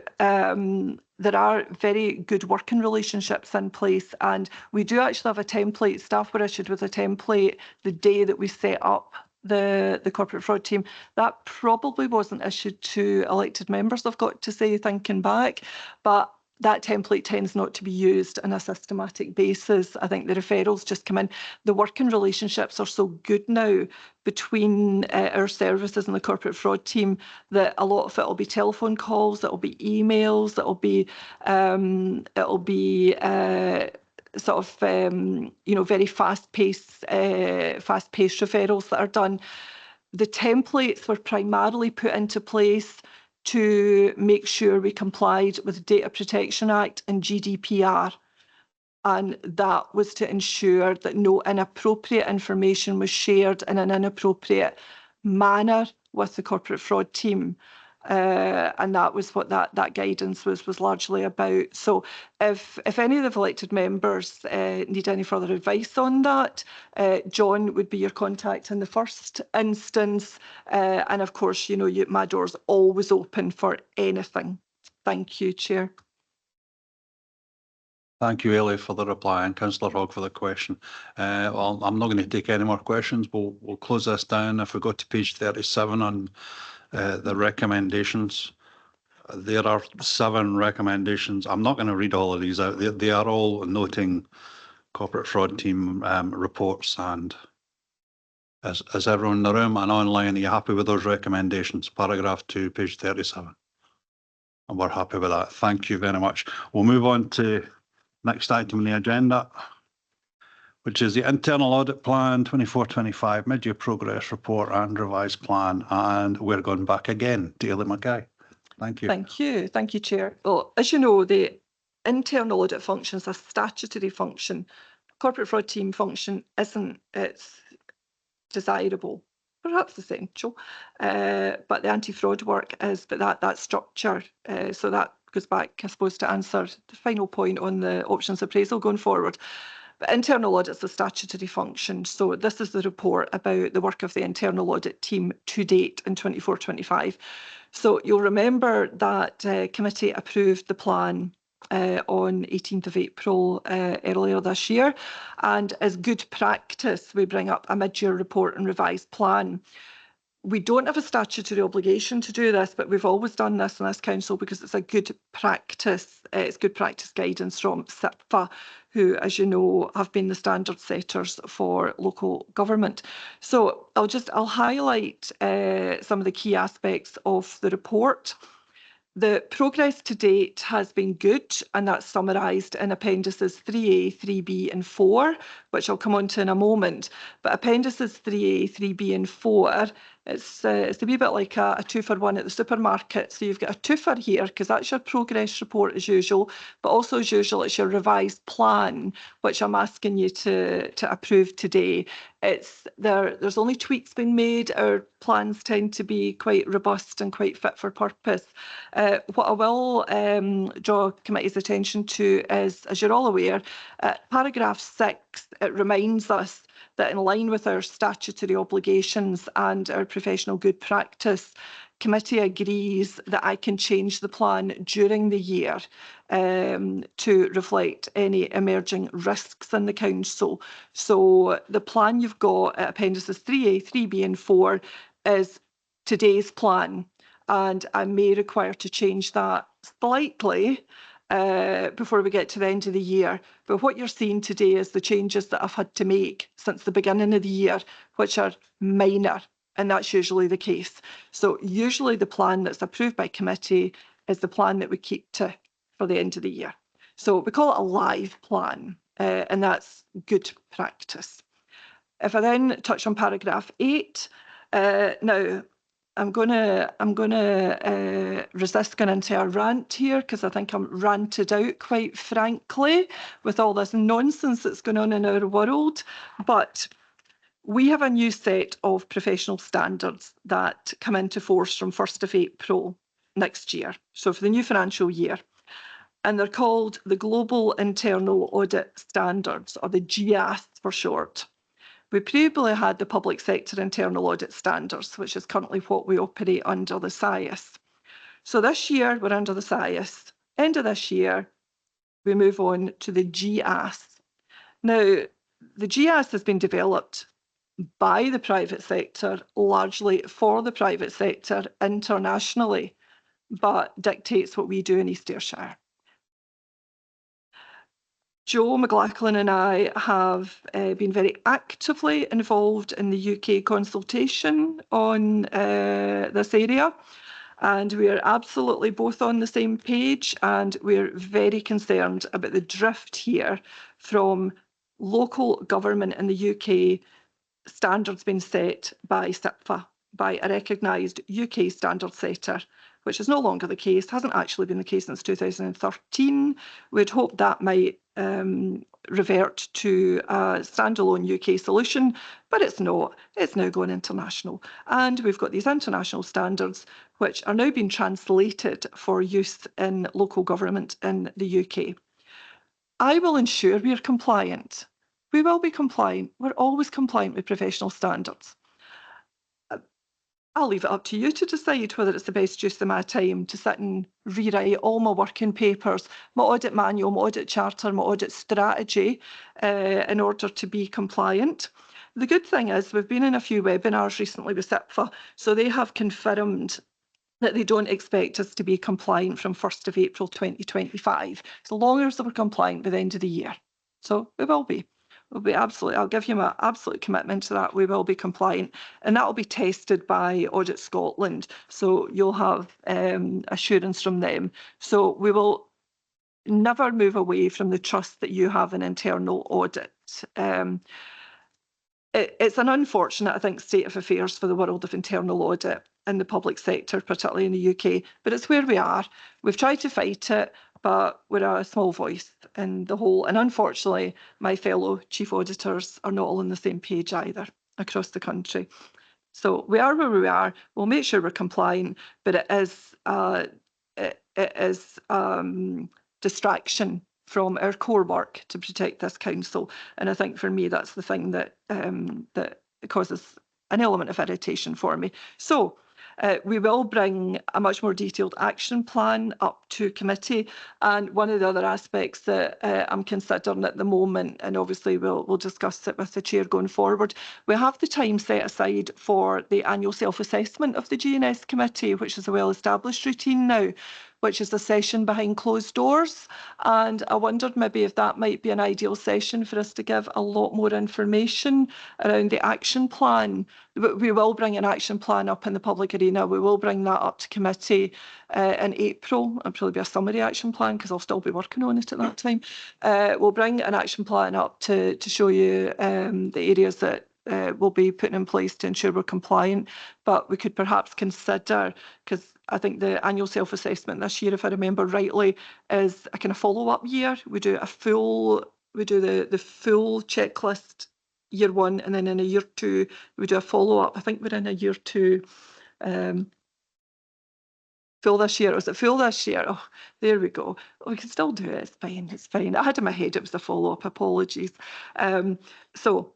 there are very good working relationships in place, and we do actually have a template. Staff were issued with a template the day that we set up the corporate fraud team. That probably wasn't issued to elected members, I've got to say, thinking back, but that template tends not to be used on a systematic basis. I think the referrals just come in. The working relationships are so good now between our services and the corporate fraud team that a lot of it will be telephone calls, it'll be emails, it'll be sort of very fast-paced referrals that are done. The templates were primarily put into place to make sure we complied with the Data Protection Act and GDPR, and that was to ensure that no inappropriate information was shared in an inappropriate manner with the corporate fraud team. And that was what that guidance was largely about. So if any of the elected members need any further advice on that, John would be your contact in the first instance. And of course, my door's always open for anything. Thank you, Chair. Thank you, Ailey, for the reply, and Councillor Hogg for the question. Well, I'm not going to take any more questions. We'll close this down. If we go to page 37 on the recommendations, there are 7 recommendations. I'm not going to read all of these out. They are all noting corporate fraud team reports. And as everyone in the room and online, are you happy with those recommendations? Paragraph 2, page 37. And we're happy with that. Thank you very much. We'll move on to next item on the agenda, which is the internal audit plan 24-25 mid-year progress report and revised plan. And we're going back again to Ailey Mackay. Thank you. Thank you, Chair. Well, as you know, the internal audit function is a statutory function. Corporate fraud team function isn't. It's desirable, perhaps essential, but the anti-fraud work is. But that structure, so that goes back, I suppose, to answer the final point on the options appraisal going forward. But internal audit is a statutory function. So this is the report about the work of the internal audit team to date in 24-25. So you'll remember that committee approved the plan on 18th of April earlier this year. And as good practice, we bring up a mid-year report and revised plan. We don't have a statutory obligation to do this, but we've always done this in this council because it's a good practice. It's good practice guidance from SIPFA, who, as you know, have been the standard setters for local government. So I'll highlight some of the key aspects of the report. The progress to date has been good, and that's summarised in appendices 3A, 3B and 4, which I'll come on to in a moment. But appendices 3A, 3B and 4, it's a wee bit like a 2-for-1 at the supermarket. So you've got a 2-for here, because that's your progress report as usual, but also as usual, it's your revised plan, which I'm asking you to approve today. There's only tweaks being made. Our plans tend to be quite robust and quite fit for purpose. What I will draw committee's attention to is, as you're all aware, paragraph 6, it reminds us that in line with our statutory obligations and our professional good practice, committee agrees that I can change the plan during the year to reflect any emerging risks in the council. So the plan you've got at appendices 3A, 3B and 4 is today's plan, and I may require to change that slightly before we get to the end of the year. But what you're seeing today is the changes that I've had to make since the beginning of the year, which are minor, and that's usually the case. So usually the plan that's approved by committee is the plan that we keep to for the end of the year. So we call it a live plan, and that's good practice. If I then touch on paragraph 8, now I'm gonna resist going into a rant here because I think I'm ranted out, quite frankly, with all this nonsense that's going on in our world. But we have a new set of professional standards that come into force from 1st of April next year, so for the new financial year. And they're called the Global Internal Audit Standards, or the GIAS for short. We previously had the Public Sector Internal Audit Standards, which is currently what we operate under the SIAS. So this year, we're under the SIAS. End of this year, we move on to the GIAS. Now, the GIAS has been developed by the private sector, largely for the private sector internationally, but dictates what we do in East Ayrshire. Joe McLaughlin and I have been very actively involved in the UK consultation on this area, and we are absolutely both on the same page, and we're very concerned about the drift here from local government in the UK standards being set by SIPFA, by a recognised UK standard setter, which is no longer the case, hasn't actually been the case since 2013. We'd hope that might revert to a standalone UK solution, but it's not. It's now going international. And we've got these international standards which are now being translated for use in local government in the UK. I will ensure we are compliant. We will be compliant. We're always compliant with professional standards. I'll leave it up to you to decide whether it's the best use of my time to sit and rewrite all my working papers, my audit manual, my audit charter, my audit strategy in order to be compliant. The good thing is we've been in a few webinars recently with SIPFA, so they have confirmed that they don't expect us to be compliant from 1st of April 2025, so long as we're compliant by the end of the year. So we will be. We'll be absolutely, I'll give you my absolute commitment to that. We will be compliant, and that will be tested by Audit Scotland. So you'll have assurance from them. So we will never move away from the trust that you have in internal audit. It's an unfortunate, I think, state of affairs for the world of internal audit in the public sector, particularly in the UK, but it's where we are. We've tried to fight it, but we're a small voice in the whole. And unfortunately, my fellow chief auditors are not all on the same page either across the country. So we are where we are. We'll make sure we're compliant, but it is distraction from our core work to protect this council. And I think for me, that's the thing that that causes an element of irritation for me. So we will bring a much more detailed action plan up to committee. And one of the other aspects that I'm considering at the moment, and obviously we'll discuss it with the chair going forward, we have the time set aside for the annual self-assessment of the G&S committee, which is a well-established routine now, which is a session behind closed doors. And I wondered maybe if that might be an ideal session for us to give a lot more information around the action plan. We will bring an action plan up in the public arena. We will bring that up to committee in April. It'll probably be a summary action plan because I'll still be working on it at that time. We'll bring an action plan up to show you the areas that we'll be putting in place to ensure we're compliant. But we could perhaps consider, because I think the annual self-assessment this year, if I remember rightly, is a kind of follow-up year. We do the full checklist year one, and then in a year two, we do a follow-up. I think we're in a year two. Full this year. Was it full this year? Oh, there we go. We can still do it. It's fine. It's fine. I had in my head it was a follow-up. Apologies. So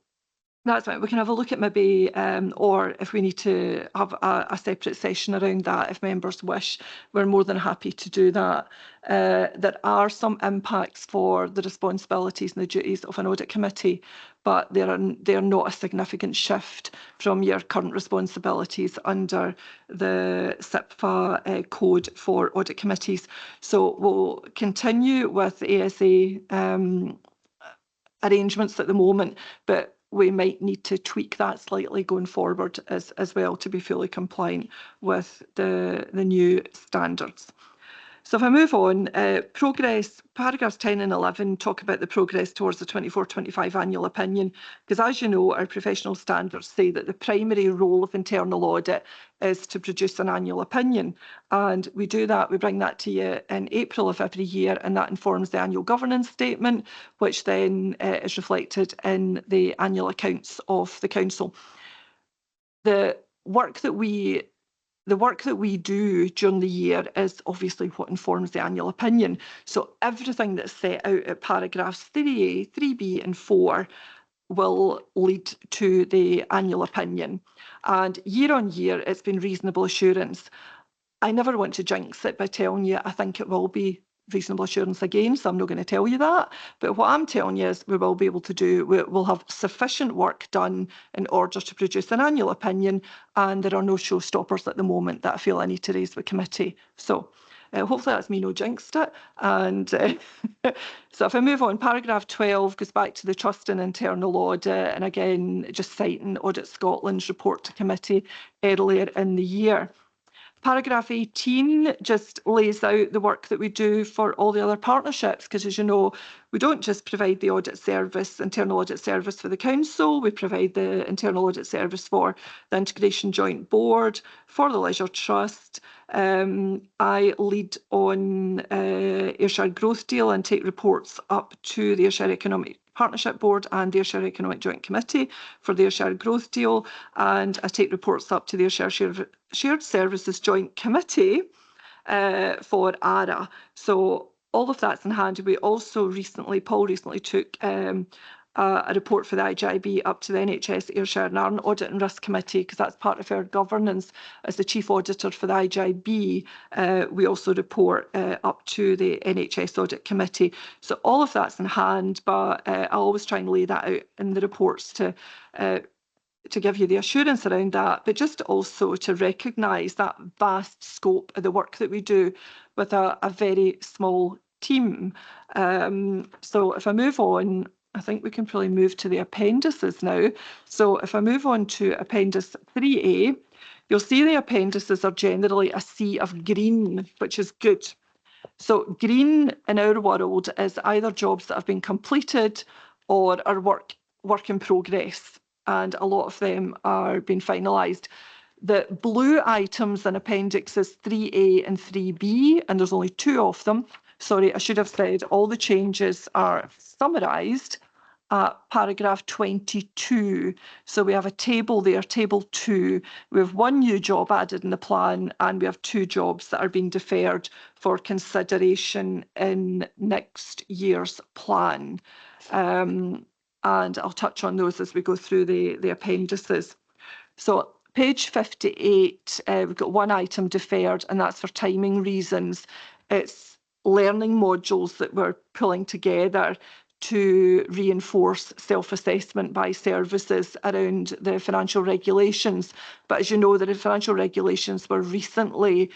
That's right. We can have a look at maybe, or if we need to have a separate session around that, if members wish, we're more than happy to do that. There are some impacts for the responsibilities and the duties of an audit committee, but they're not a significant shift from your current responsibilities under the SIPFA code for audit committees. So we'll continue with ASA arrangements at the moment, but we might need to tweak that slightly going forward as well to be fully compliant with the new standards. So if I move on, progress, paragraphs 10 and 11 talk about the progress towards the 24-25 annual opinion, because as you know, our professional standards say that the primary role of internal audit is to produce an annual opinion. And we do that, we bring that to you in April of every year, and that informs the annual governance statement, which then is reflected in the annual accounts of the council. The work that we do during the year is obviously what informs the annual opinion. So everything that's set out at paragraphs 3A, 3B and 4 will lead to the annual opinion. And year on year, it's been reasonable assurance. I never want to jinx it by telling you I think it will be reasonable assurance again, so I'm not going to tell you that. But what I'm telling you is we will be able to do, we'll have sufficient work done in order to produce an annual opinion, and there are no showstoppers at the moment that I feel I need to raise with committee. So hopefully that's me no jinxed it. And so if I move on, paragraph 12 goes back to the trust and internal audit, and again, just citing Audit Scotland's report to committee earlier in the year. Paragraph 18 just lays out the work that we do for all the other partnerships, because as you know, we don't just provide the audit service, internal audit service for the council, we provide the internal audit service for the Integration Joint Board, for the Leisure Trust. I lead on Ayrshire Growth Deal and take reports up to the Ayrshire Economic Partnership Board and the Ayrshire Economic Joint Committee for the Ayrshire Growth Deal, and I take reports up to the Ayrshire Shared Services Joint Committee for ARA. So all of that's in hand. We also Paul recently took a report for the IGIB up to the NHS Ayrshire and Arran Audit and Risk Committee, because that's part of our governance. As the Chief Auditor for the IGIB, we also report up to the NHS Audit Committee. So all of that's in hand, but I always try and lay that out in the reports to give you the assurance around that, but just also to recognise that vast scope of the work that we do with a very small team. So if I move on, I think we can probably move to the appendices now. So if I move on to Appendix 3A, you'll see the appendices are generally a sea of green, which is good. So green in our world is either jobs that have been completed or are work in progress, and a lot of them are being finalised. The blue items in Appendixes 3A and 3B, and there's only 2 of them. Sorry, I should have said all the changes are summarised at paragraph 22. So we have a table there, table 2. We have 1 new job added in the plan, and we have 2 jobs that are being deferred for consideration in next year's plan. And I'll touch on those as we go through the appendices. So page 58, we've got 1 item deferred, and that's for timing reasons. It's learning modules that we're pulling together to reinforce self-assessment by services around the financial regulations. But as you know, the financial regulations were recently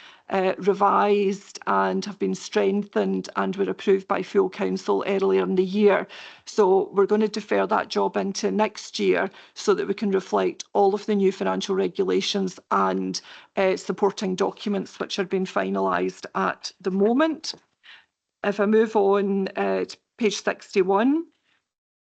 revised and have been strengthened and were approved by full council earlier in the year. So we're going to defer that job into next year so that we can reflect all of the new financial regulations and supporting documents which are being finalised at the moment. If I move on to page 61,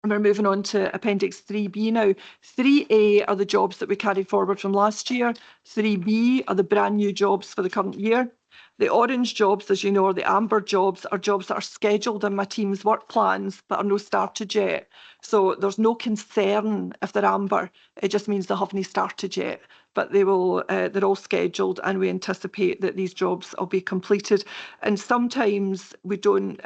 and we're moving on to Appendix 3B now. 3A are the jobs that we carried forward from last year. 3B are the brand new jobs for the current year. The orange jobs, as you know, or the amber jobs, are jobs that are scheduled in my team's work plans but are no started yet. So there's no concern if they're amber. It just means they haven't started yet. But they will. They're all scheduled, and we anticipate that these jobs will be completed. And sometimes we don't.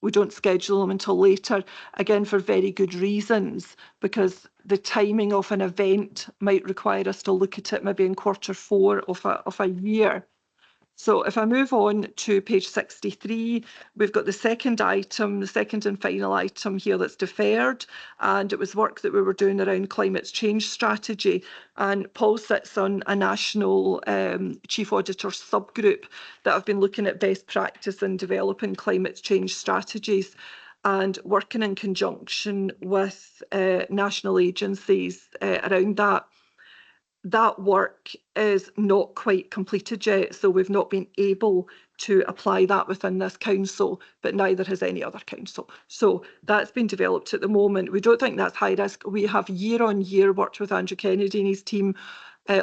we don't schedule them until later, again, for very good reasons, because the timing of an event might require us to look at it maybe in Q4 of a year. So if I move on to page 63, we've got the second item, the second and final item here that's deferred, and it was work that we were doing around climate change strategy. And Paul sits on a national chief auditor subgroup that have been looking at best practice in developing climate change strategies and working in conjunction with national agencies around that. That work is not quite completed yet, so we've not been able to apply that within this council, but neither has any other council. So that's been developed at the moment. We don't think that's high risk. We have year on year worked with Andrew Kennedy and his team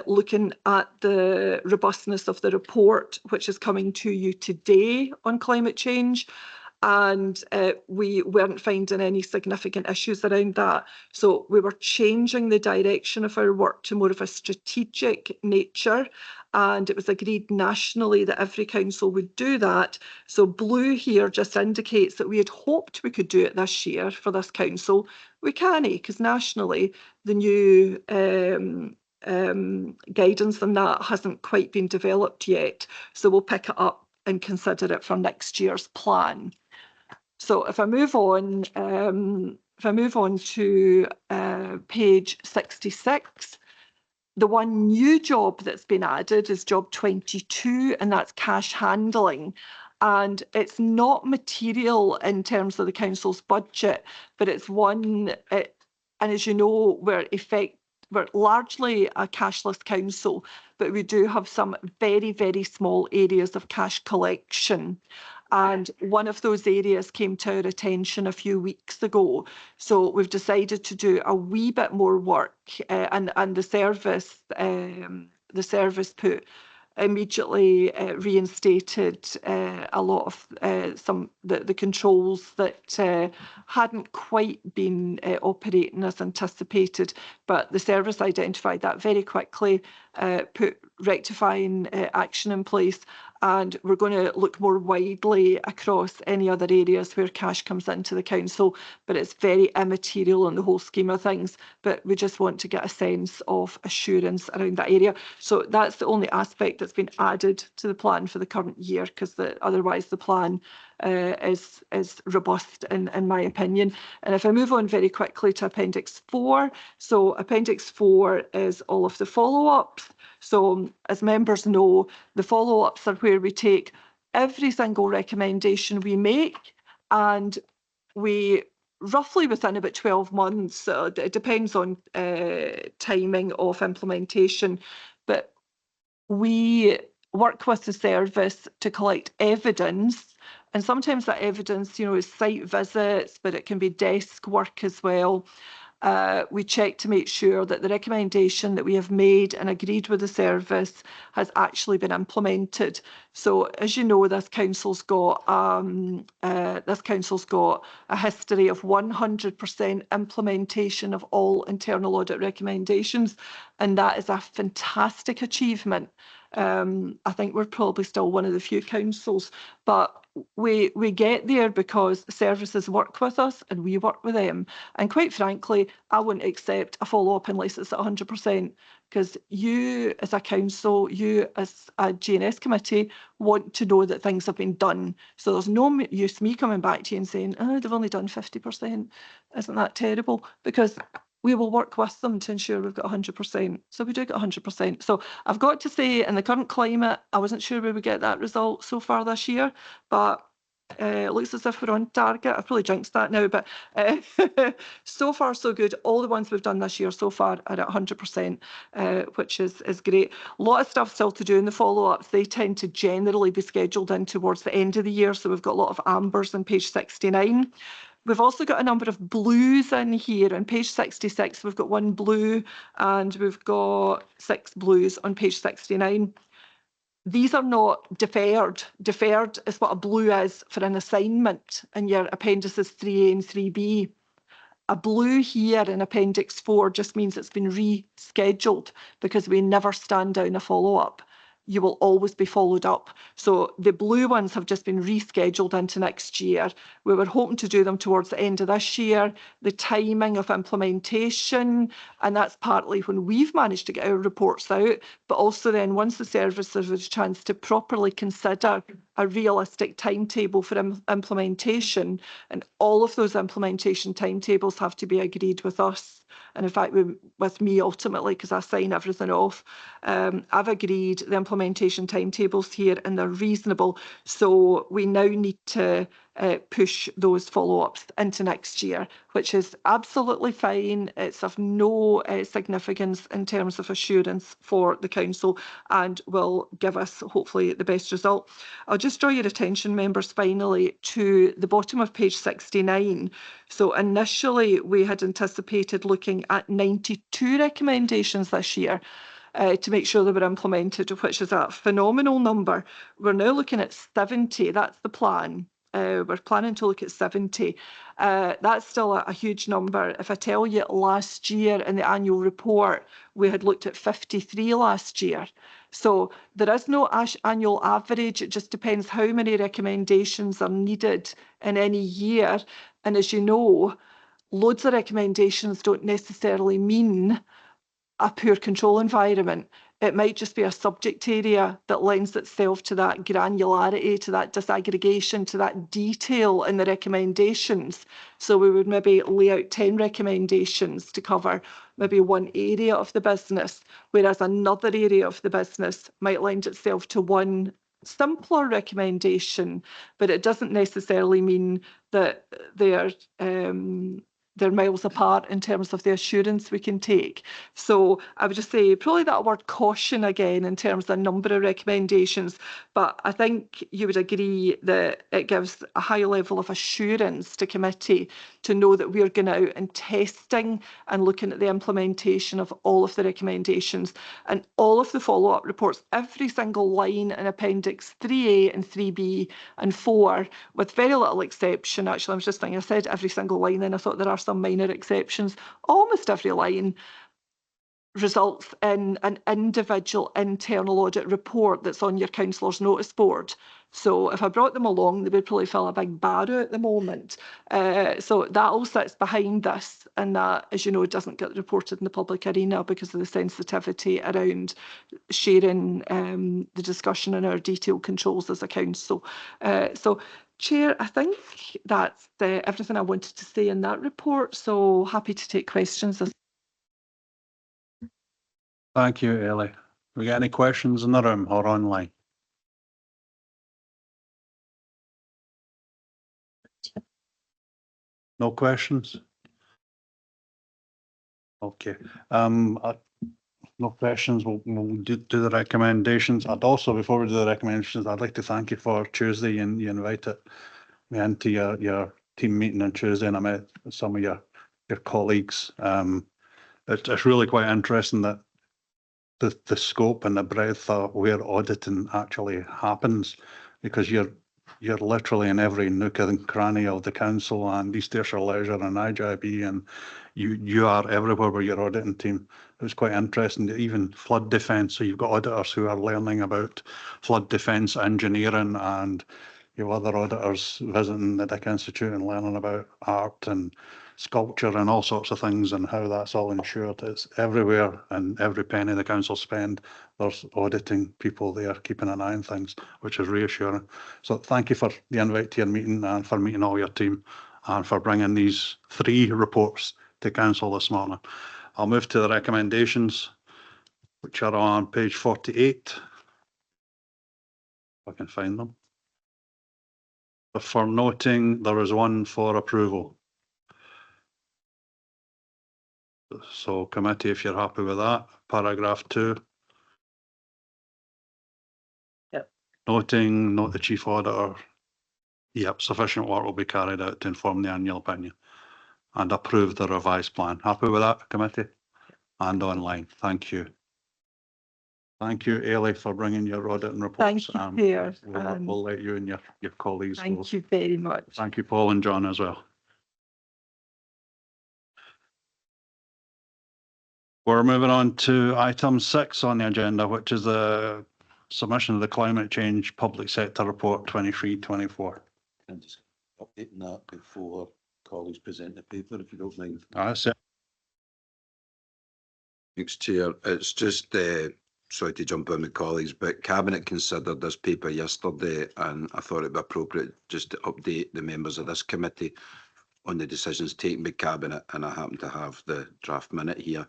looking at the robustness of the report, which is coming to you today on climate change. And we weren't finding any significant issues around that. So we were changing the direction of our work to more of a strategic nature. And it was agreed nationally that every council would do that. So blue here just indicates that we had hoped we could do it this year for this council. We can't, because nationally the new guidance on that hasn't quite been developed yet. So we'll pick it up and consider it for next year's plan. So if I move on, to page 66, the one new job that's been added is job 22, and that's cash handling. And it's not material in terms of the council's budget, but it's one, and as you know, we're largely a cashless council, but we do have some very, very small areas of cash collection. And one of those areas came to our attention a few weeks ago. So we've decided to do a wee bit more work, and the service put immediately reinstated a lot of the controls that hadn't quite been operating as anticipated, but the service identified that very quickly, put rectifying action in place, and we're going to look more widely across any other areas where cash comes into the council, but it's very immaterial in the whole scheme of things, but we just want to get a sense of assurance around that area. So that's the only aspect that's been added to the plan for the current year, because otherwise the plan is robust in my opinion. And if I move on very quickly to Appendix 4, so Appendix 4 is all of the follow-ups. So as members know, the follow-ups are where we take every single recommendation we make, and we roughly within about 12 months, it depends on timing of implementation, but we work with the service to collect evidence, and sometimes that evidence, is site visits, but it can be desk work as well. We check to make sure that the recommendation that we have made and agreed with the service has actually been implemented. So, as you know, this council's got a history of 100% implementation of all internal audit recommendations, and that is a fantastic achievement. I think we're probably still one of the few councils, but we get there because services work with us and we work with them. And quite frankly, I wouldn't accept a follow-up unless it's at 100%, because you as a council, you as a GNS committee want to know that things have been done. So there's no use me coming back to you and saying, they've only done 50%. Isn't that terrible? Because we will work with them to ensure we've got 100%. So we do get 100%. So I've got to say, in the current climate, I wasn't sure we would get that result so far this year, but it looks as if we're on target. I've probably jinxed that now, but so far so good. All the ones we've done this year so far are at 100%, which is great. A lot of stuff still to do in the follow-ups. They tend to generally be scheduled in towards the end of the year, so we've got a lot of ambers on page 69. We've also got a number of blues in here. On page 66, we've got one blue, and we've got 6 blues on page 69. These are not deferred. Deferred is what a blue is for an assignment in your appendices 3A and 3B. A blue here in Appendix 4 just means it's been rescheduled because we never stand down a follow-up. you will always be followed up. So the blue ones have just been rescheduled into next year. We were hoping to do them towards the end of this year. The timing of implementation, and that's partly when we've managed to get our reports out, but also then once the service has a chance to properly consider a realistic timetable for implementation, and all of those implementation timetables have to be agreed with us. And in fact, with me ultimately, because I sign everything off, I've agreed the implementation timetables here and they're reasonable. So we now need to push those follow-ups into next year, which is absolutely fine. It's of no significance in terms of assurance for the council and will give us hopefully the best result. I'll just draw your attention, members, finally to the bottom of page 69. So initially we had anticipated looking at 92 recommendations this year to make sure they were implemented, which is a phenomenal number. We're now looking at 70, that's the plan. We're planning to look at 70. That's still a huge number. If I tell you last year in the annual report, we had looked at 53 last year. So there is no annual average. It just depends how many recommendations are needed in any year. And as you know, loads of recommendations don't necessarily mean a poor control environment. It might just be a subject area that lends itself to that granularity, to that disaggregation, to that detail in the recommendations. So we would maybe lay out 10 recommendations to cover maybe one area of the business, whereas another area of the business might lend itself to one simpler recommendation, but it doesn't necessarily mean that they're miles apart in terms of the assurance we can take. So I would just say probably that word caution again in terms of the number of recommendations, but I think you would agree that it gives a high level of assurance to committee to know that we're going out and testing and looking at the implementation of all of the recommendations and all of the follow-up reports, every single line in Appendix 3A and 3B and 4, with very little exception. Actually, I was just thinking, I said every single line and I thought there are some minor exceptions. Almost every line results in an individual internal audit report that's on your councillor's notice board. So if I brought them along, they would probably fill a big barrow at the moment. So that all sits behind this, and that, as you know, doesn't get reported in the public arena because of the sensitivity around sharing the discussion in our detailed controls as a council. So Chair, I think that's everything I wanted to say in that report. So happy to take questions. Thank you, Ellie. We got any questions in the room or online? No questions? Okay. No questions. We'll do the recommendations. I'd also, before we do the recommendations, I'd like to thank you for Tuesday, and you invited me into your team meeting on Tuesday, and I met some of your colleagues. It's really quite interesting that the scope and the breadth of where auditing actually happens, because you're literally in every nook and cranny of the council and East Ayrshire Leisure and IJB, and you are everywhere with your auditing team. It was quite interesting, even flood defence. So you've got auditors who are learning about flood defence engineering, and you have other auditors visiting the Dick Institute and learning about art and sculpture and all sorts of things and how that's all ensured. It's everywhere, and every penny the council spend, there's auditing people there keeping an eye on things, which is reassuring. So thank you for the invite to your meeting and for meeting all your team and for bringing these 3 reports to council this morning. I'll move to the recommendations, which are on page 48. If I can find them. For noting, there is one for approval. So committee, if you're happy with that, paragraph 2. Yep. Noting, note the chief auditor. Yep, sufficient work will be carried out to inform the annual opinion and approve the revised plan. Happy with that, committee? And online. Thank you. Thank you, Ailey, for bringing your audit and reports. Thank you, Chair. We'll let you and your colleagues go. Thank you very much. Thank you, Paul and John, as well. We're moving on to item 6 on the agenda, which is the submission of the Climate Change Public Sector Report 23-24. Can I just update that before colleagues present the paper, if you don't mind? That's it. Thanks, Chair. It's just, sorry to jump on with colleagues, but Cabinet considered this paper yesterday, and I thought it'd be appropriate just to update the members of this committee on the decisions taken by Cabinet, and I happen to have the draft minute here.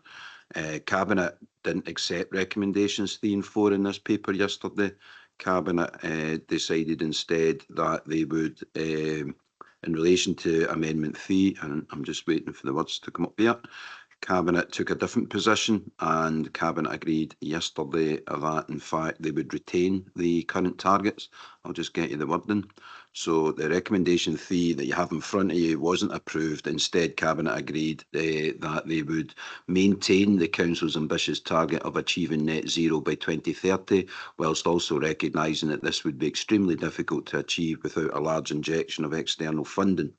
Cabinet didn't accept recommendations 3 and 4 in this paper yesterday. Cabinet decided instead that they would, in relation to Amendment 3, and I'm just waiting for the words to come up here, Cabinet took a different position, and Cabinet agreed yesterday that in fact they would retain the current targets. I'll just get you the wording. So the recommendation 3 that you have in front of you wasn't approved. Instead, Cabinet agreed that they would maintain the Council's ambitious target of achieving net zero by 2030, whilst also recognising that this would be extremely difficult to achieve without a large injection of external funding.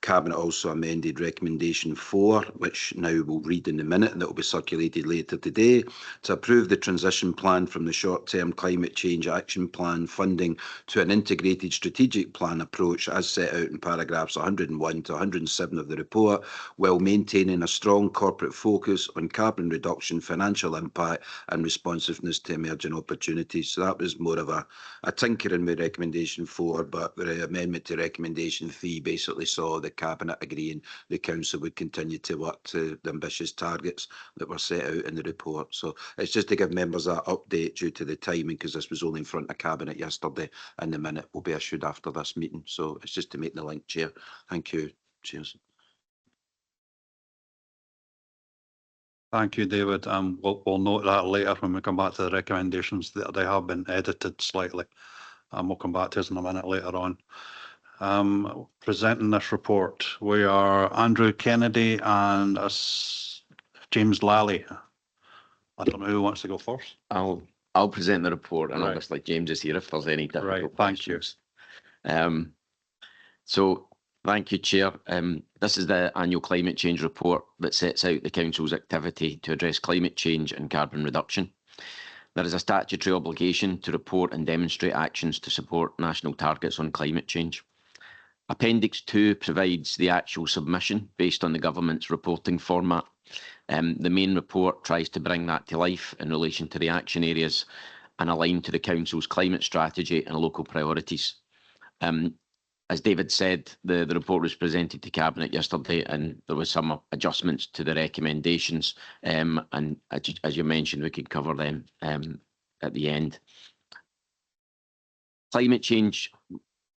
Cabinet also amended recommendation 4, which now we'll read in the minute and that will be circulated later today, to approve the transition plan from the short-term climate change action plan funding to an integrated strategic plan approach as set out in paragraphs 101 to 107 of the report, while maintaining a strong corporate focus on carbon reduction, financial impact and responsiveness to emerging opportunities. So that was more of a tinkering with recommendation 4, but the amendment to recommendation 3 basically saw the Cabinet agreeing the Council would continue to work to the ambitious targets that were set out in the report. So it's just to give members that update due to the timing, because this was only in front of Cabinet yesterday and the minute will be issued after this meeting. So it's just to make the link, Chair. Thank you. Cheers. Thank you, David. We'll note that later when we come back to the recommendations that they have been edited slightly. We'll come back to this in a minute later on. Presenting this report, we are Andrew Kennedy and James Lally. I don't know who wants to go first. I'll present the report, and Right. obviously James is here if there's any difficult Right, thank you. questions. So thank you, Chair. This is the annual climate change report that sets out the Council's activity to address climate change and carbon reduction. There is a statutory obligation to report and demonstrate actions to support national targets on climate change. Appendix 2 provides the actual submission based on the government's reporting format. The main report tries to bring that to life in relation to the action areas and align to the Council's climate strategy and local priorities. As David said, the report was presented to Cabinet yesterday and there was some adjustments to the recommendations, and as you mentioned, we could cover them at the end. Climate change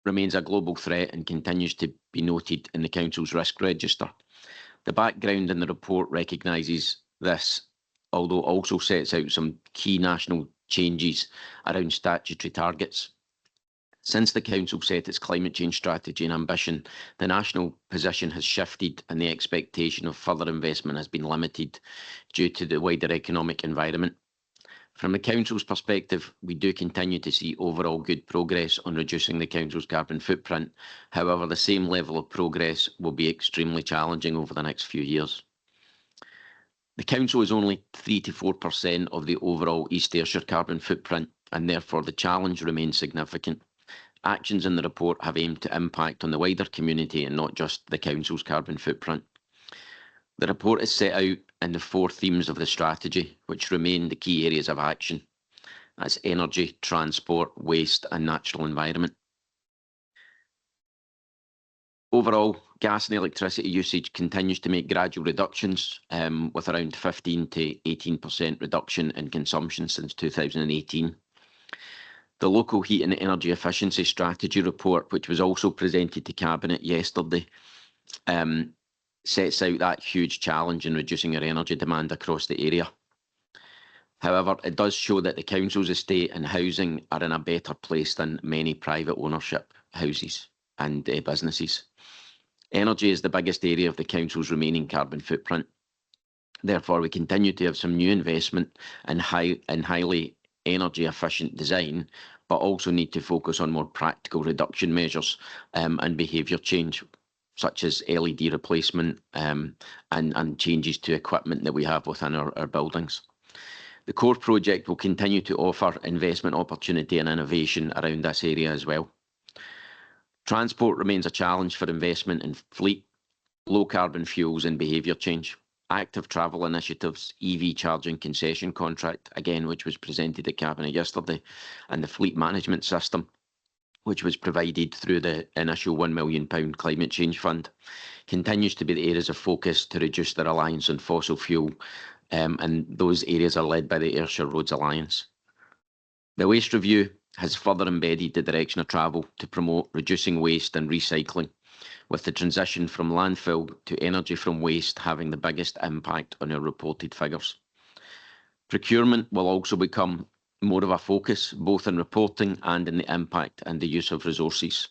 remains a global threat and continues to be noted in the Council's risk register. The background in the report recognises this, although also sets out some key national changes around statutory targets. Since the Council set its climate change strategy and ambition, the national position has shifted and the expectation of further investment has been limited due to the wider economic environment. From the Council's perspective, we do continue to see overall good progress on reducing the Council's carbon footprint. However, the same level of progress will be extremely challenging over the next few years. The Council is only 3 to 4% of the overall East Ayrshire carbon footprint, and therefore the challenge remains significant. Actions in the report have aimed to impact on the wider community and not just the Council's carbon footprint. The report is set out in the 4 themes of the strategy, which remain the key areas of action. That's energy, transport, waste and natural environment. Overall, gas and electricity usage continues to make gradual reductions, with around 15 to 18% reduction in consumption since 2018. The local heat and energy efficiency strategy report, which was also presented to Cabinet yesterday, sets out that huge challenge in reducing our energy demand across the area. However, it does show that the Council's estate and housing are in a better place than many private ownership houses and businesses. Energy is the biggest area of the Council's remaining carbon footprint. Therefore, we continue to have some new investment in highly energy efficient design, but also need to focus on more practical reduction measures and behaviour change, such as LED replacement and changes to equipment that we have within our buildings. The core project will continue to offer investment opportunity and innovation around this area as well. Transport remains a challenge for investment in fleet, low carbon fuels and behaviour change. Active travel initiatives, EV charging concession contract, again, which was presented at Cabinet yesterday, and the fleet management system, which was provided through the initial £1 million climate change fund, continues to be the areas of focus to reduce the reliance on fossil fuel, and those areas are led by the Ayrshire Roads Alliance. The waste review has further embedded the direction of travel to promote reducing waste and recycling, with the transition from landfill to energy from waste having the biggest impact on our reported figures. Procurement will also become more of a focus, both in reporting and in the impact and the use of resources.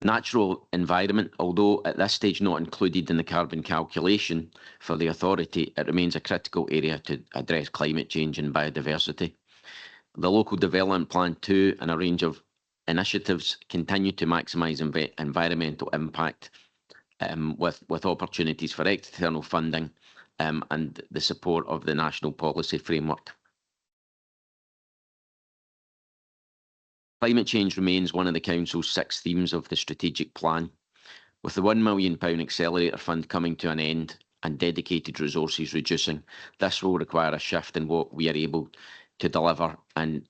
Natural environment, although at this stage not included in the carbon calculation for the authority, it remains a critical area to address climate change and biodiversity. The Local Development Plan 2 and a range of initiatives continue to maximise environmental impact, with opportunities for external funding and the support of the National Policy Framework. Climate change remains one of the Council's 6 themes of the strategic plan. With the £1 million accelerator fund coming to an end and dedicated resources reducing, this will require a shift in what we are able to deliver, and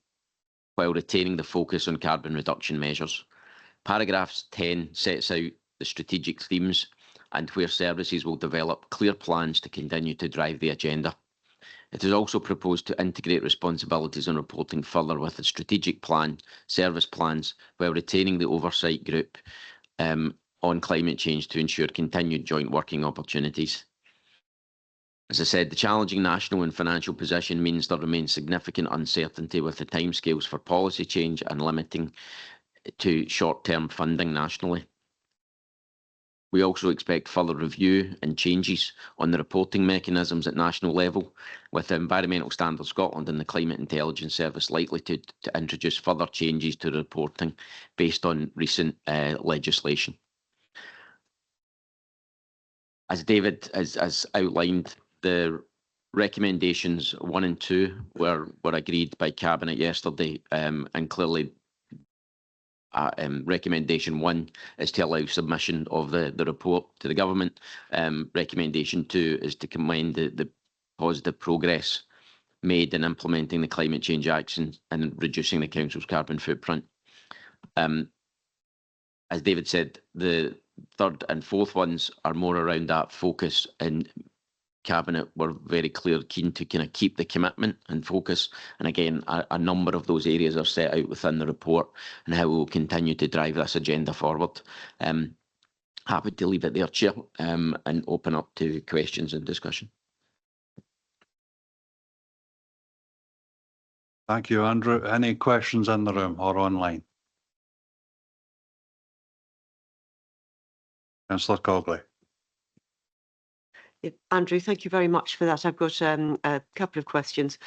while retaining the focus on carbon reduction measures. Paragraph 10 sets out the strategic themes and where services will develop clear plans to continue to drive the agenda. It is also proposed to integrate responsibilities and reporting further with the strategic plan, service plans, while retaining the oversight group on climate change to ensure continued joint working opportunities. As I said, the challenging national and financial position means there remains significant uncertainty with the timescales for policy change and limiting to short-term funding nationally. We also expect further review and changes on the reporting mechanisms at national level, with the Environmental Standards Scotland and the Climate Intelligence Service likely to introduce further changes to the reporting based on recent legislation. As David has outlined, the recommendations 1 and 2 were agreed by Cabinet yesterday, and clearly recommendation 1 is to allow submission of the report to the government. Recommendation 2 is to commend the positive progress made in implementing the climate change actions and reducing the Council's carbon footprint. As David said, the 3rd and 4th ones are more around that focus, and Cabinet were very clear, keen to kind of keep the commitment and focus. And again, a number of those areas are set out within the report and how we will continue to drive this agenda forward. Happy to leave it there, Chair, and open up to questions and discussion. Thank you, Andrew. Any questions in the room or online? Councillor Cogley. Andrew, thank you very much for that. I've got a couple of questions.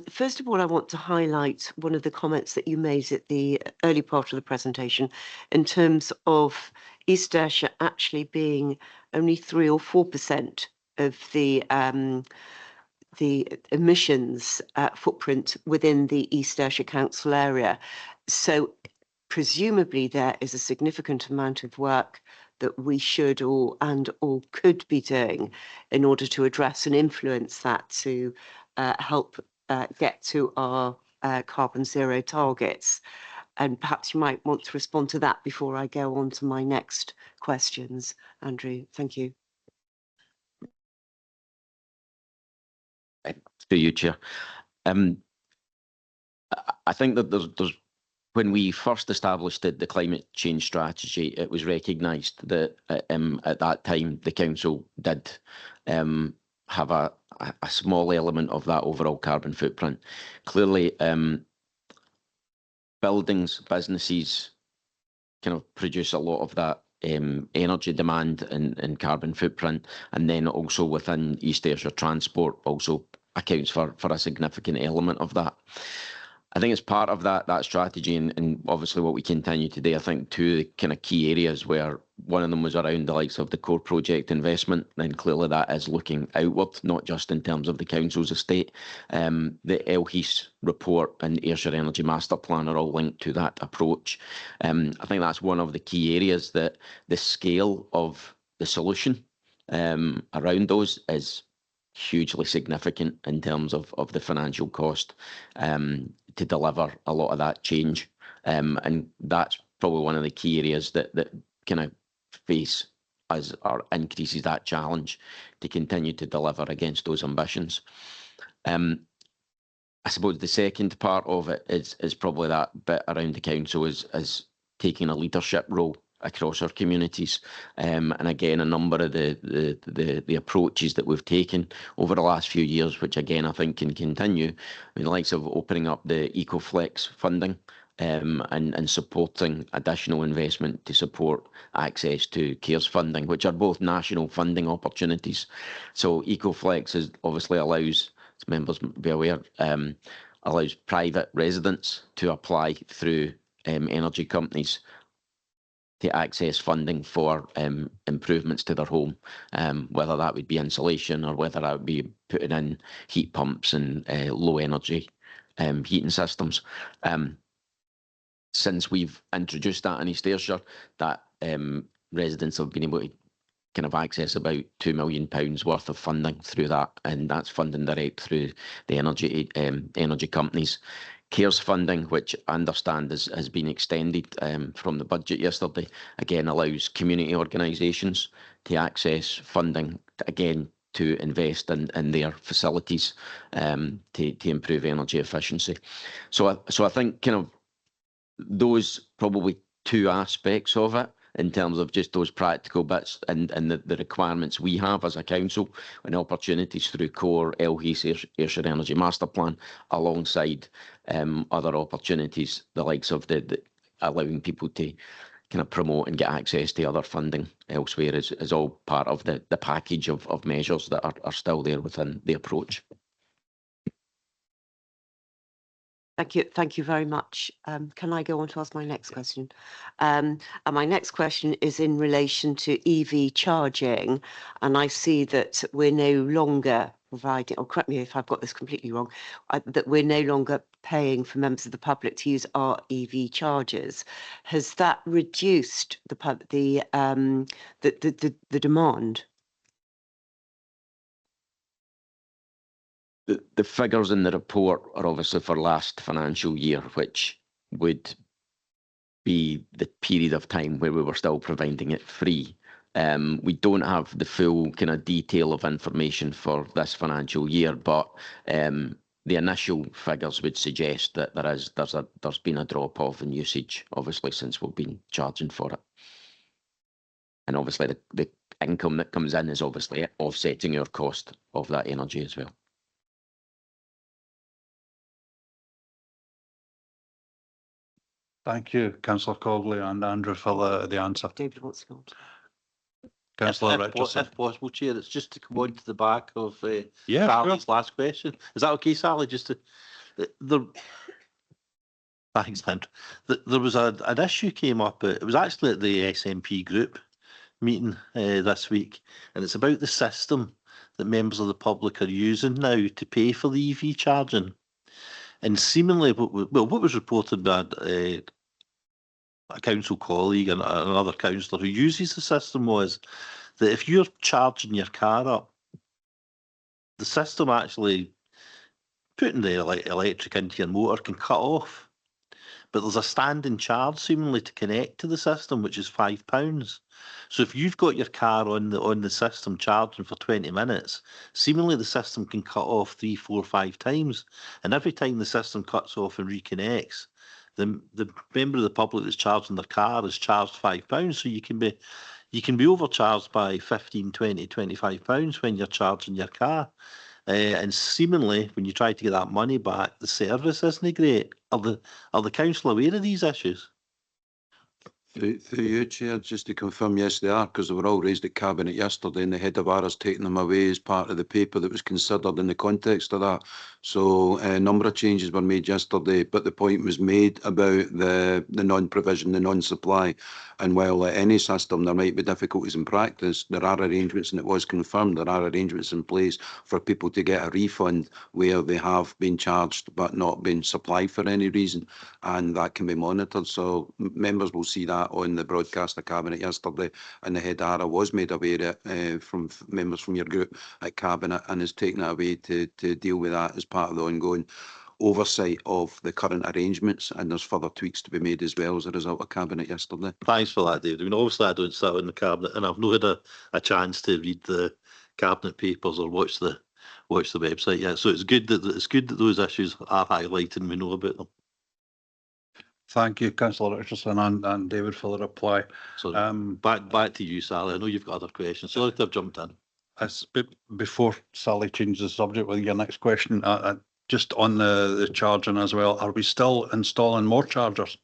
First of all, I want to highlight one of the comments that you made at the early part of the presentation in terms of East Ayrshire actually being only 3 or 4% of the emissions footprint within the East Ayrshire Council area. So presumably there is a significant amount of work that we should or could be doing in order to address and influence that to help get to our carbon zero targets. And perhaps you might want to respond to that before I go on to my next questions. Andrew, thank you. To you, Chair. I think that there's when we first established the climate change strategy, it was recognised that at that time the council did have a small element of that overall carbon footprint. Clearly, buildings, businesses kind of produce a lot of that energy demand and carbon footprint, and then also within East Ayrshire transport also accounts for a significant element of that. I think it's part of that strategy, and obviously what we continue to do. I think two kind of key areas where one of them was around the likes of the core project investment, then clearly that is looking outward, not just in terms of the council's estate. The LHES report and Ayrshire Energy Master Plan are all linked to that approach. I think that's one of the key areas that the scale of the solution around those is hugely significant in terms of the financial cost to deliver a lot of that change. And that's probably one of the key areas that kind of face us or increases that challenge to continue to deliver against those ambitions. I suppose the second part of it is probably that bit around the council is taking a leadership role across our communities, and again a number of the approaches that we've taken over the last few years, which again I think can continue. I mean, the likes of opening up the EcoFlex funding and supporting additional investment to support access to CARES funding, which are both national funding opportunities. So EcoFlex is obviously allows, as members be aware, allows private residents to apply through energy companies to access funding for improvements to their home, whether that would be insulation or whether that would be putting in heat pumps and low energy heating systems. Since we've introduced that in East Ayrshire, that residents have been able to kind of access about £2 million worth of funding through that, and that's funding direct through the energy companies. CARES funding, which I understand has been extended from the budget yesterday, again allows community organisations to access funding, again to invest in their facilities to improve energy efficiency. So I think kind of those probably two aspects of it, in terms of just those practical bits and the requirements we have as a council and opportunities through core LHES Ayrshire Energy Master Plan, alongside other opportunities, the likes of the allowing people to kind of promote and get access to other funding elsewhere is all part of the package of measures that are still there within the approach. Thank you very much. Can I go on to ask my next question? And my next question is in relation to EV charging, and I see that we're no longer providing, or correct me if I've got this completely wrong, that we're no longer paying for members of the public to use our EV chargers. Has that reduced the demand? The figures in the report are obviously for last financial year, which would be the period of time where we were still providing it free. We don't have the full kind of detail of information for this financial year, but the initial figures would suggest that there's been a drop off in usage, obviously, since we've been charging for it. And obviously the income that comes in is obviously offsetting our cost of that energy as well. Thank you, Councillor Cogley and Andrew, for the answer. David wants to go on. Councillor If Richardson. possible, Chair, it's just to come on to the back of Yeah, Sally's sure. last question. Is that okay, Sally? Just to thanks, Andrew. There was an issue came up. It was actually at the SNP group meeting this week, and it's about the system that members of the public are using now to pay for the EV charging. And seemingly, what was reported by a council colleague and another councillor who uses the system was that if you're charging your car up, the system actually putting the electric into your motor can cut off. But there's a standing charge seemingly to connect to the system, which is £5. So if you've got your car on the system charging for 20 minutes, seemingly the system can cut off 3, 4, 5 times. And every time the system cuts off and reconnects, the member of the public that's charging their car is charged £5. So you can be overcharged by 15, 20, 25 pounds when you're charging your car. And seemingly, when you try to get that money back, the service isn't great. Are the council aware of these issues? Through you, Chair, just to confirm, yes, they are, because they were all raised at Cabinet yesterday, and the head of ARA's taken them away as part of the paper that was considered in the context of that. So a number of changes were made yesterday, but the point was made about the non-provision, the non-supply. And while at any system there might be difficulties in practice, there are arrangements, and it was confirmed, there are arrangements in place for people to get a refund where they have been charged but not been supplied for any reason, and that can be monitored. So members will see that on the broadcast of Cabinet yesterday, and the head ARA was made aware from members from your group at Cabinet and has taken it away to deal with that as part of the ongoing oversight of the current arrangements, and there's further tweaks to be made as well as a result of Cabinet yesterday. Thanks for that, David. I mean, obviously I don't sit in the Cabinet, and I've not had a chance to read the Cabinet papers or watch the website yet. So it's good that those issues are highlighted and we know about them. Thank you, Councillor Richardson and David, for the reply. So back to you, Sally. I know you've got other questions. Sorry to have jumped in. Before Sally changes the subject with your next question, just on the charging as well, are we still installing more chargers?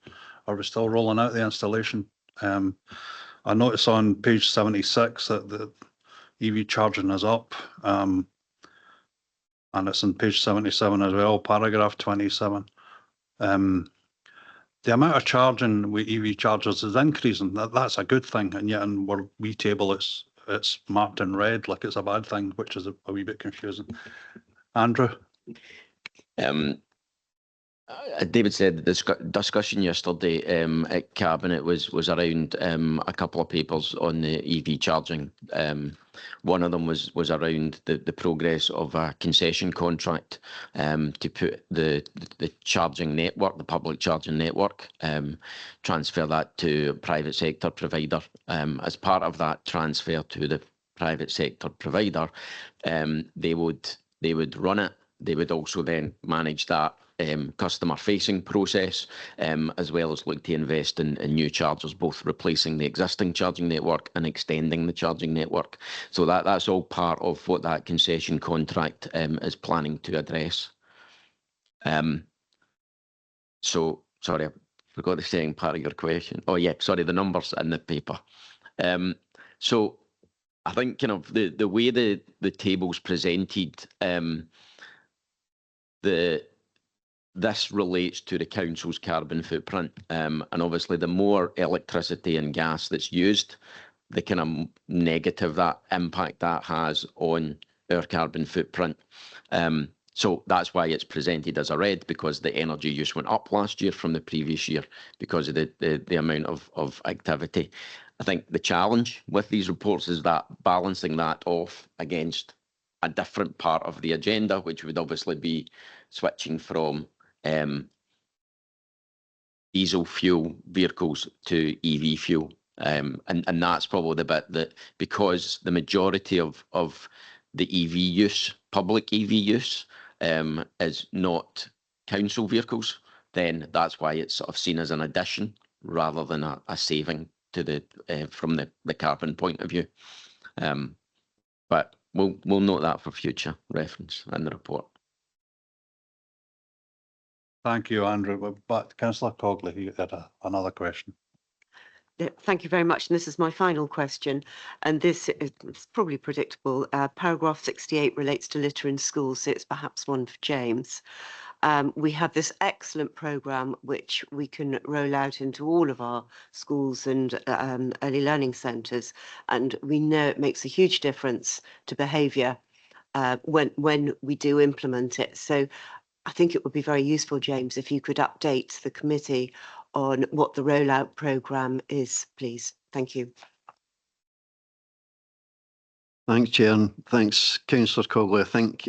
Are we still rolling out the installation? I notice on page 76 that the EV charging is up, and it's on page 77 as well, paragraph 27. The amount of charging with EV chargers is increasing. That's a good thing, and yet in our wee table it's marked in red like it's a bad thing, which is a wee bit confusing. Andrew? David said the discussion yesterday at Cabinet was around a couple of papers on the EV charging. One of them was around the progress of a concession contract to put the charging network, the public charging network, transfer that to a private sector provider. As part of that transfer to the private sector provider, they would run it. They would also then manage that customer-facing process, as well as look to invest in new chargers, both replacing the existing charging network and extending the charging network. So that's all part of what that concession contract is planning to address. So, sorry, I forgot the second part of your question. Oh yeah, sorry, the numbers in the paper. So I think kind of the way the table's presented, this relates to the council's carbon footprint, and obviously the more electricity and gas that's used, the kind of negative that impact that has on our carbon footprint. So that's why it's presented as a red, because the energy use went up last year from the previous year because of the amount of activity. I think the challenge with these reports is that balancing that off against a different part of the agenda, which would obviously be switching from diesel fuel vehicles to EV fuel. And that's probably the bit that, because the majority of the EV use, public EV use, is not council vehicles, then that's why it's sort of seen as an addition rather than a saving to the from the carbon point of view. But we'll note that for future reference in the report. Thank you, Andrew. But Councillor Cogley, you had another question. Thank you very much. And this is my final question. And this is probably predictable. Paragraph 68 relates to litter in schools, so it's perhaps one for James. We have this excellent programme which we can roll out into all of our schools and early learning centres. And we know it makes a huge difference to behaviour when we do implement it. So I think it would be very useful, James, if you could update the committee on what the rollout programme is, please. Thank you. Thanks, Chair, and thanks, Councillor Cogley. I think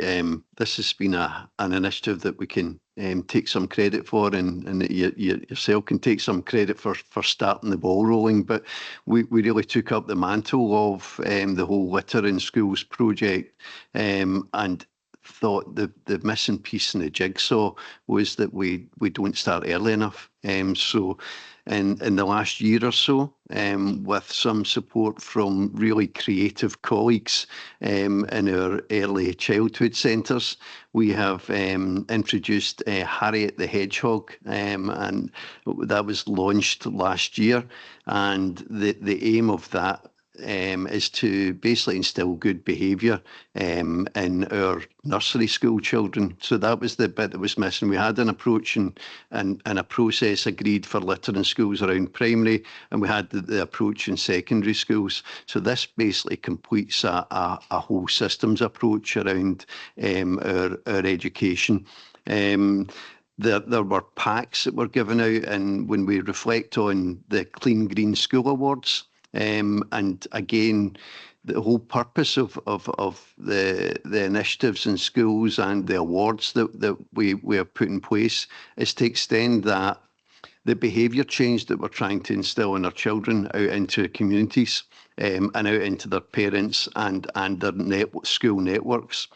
this has been an initiative that we can take some credit for, and that you yourself can take some credit for starting the ball rolling. But we really took up the mantle of the whole litter in schools project, and thought the missing piece in the jigsaw was that we don't start early enough. So in the last year or so, with some support from really creative colleagues in our early childhood centres, we have introduced Harriet the Hedgehog, and that was launched last year. And the aim of that is to basically instill good behaviour in our nursery school children. So that was the bit that was missing. We had an approach and a process agreed for litter in schools around primary, and we had the approach in secondary schools. So this basically completes a whole systems approach around our education. There were packs that were given out, and when we reflect on the Clean Green School Awards, and again, the whole purpose of the initiatives in schools and the awards that we have put in place is to extend that the behaviour change that we're trying to instill in our children out into communities and out into their parents and their school networks.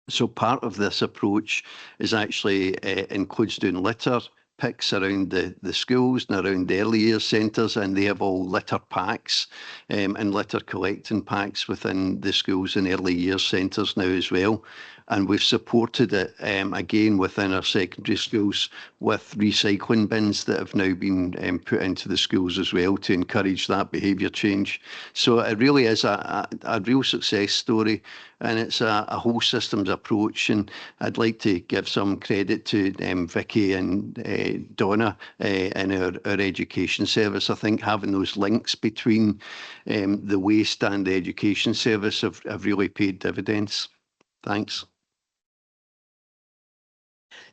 So part of this approach is actually includes doing litter picks around the schools and around the early years centres, and they have all litter packs and litter collecting packs within the schools and early years centres now as well. And we've supported it again within our secondary schools with recycling bins that have now been put into the schools as well to encourage that behaviour change. So it really is a real success story, and it's a whole systems approach. And I'd like to give some credit to Vicky and Donna in our education service. I think having those links between the waste and the education service have really paid dividends. Thanks.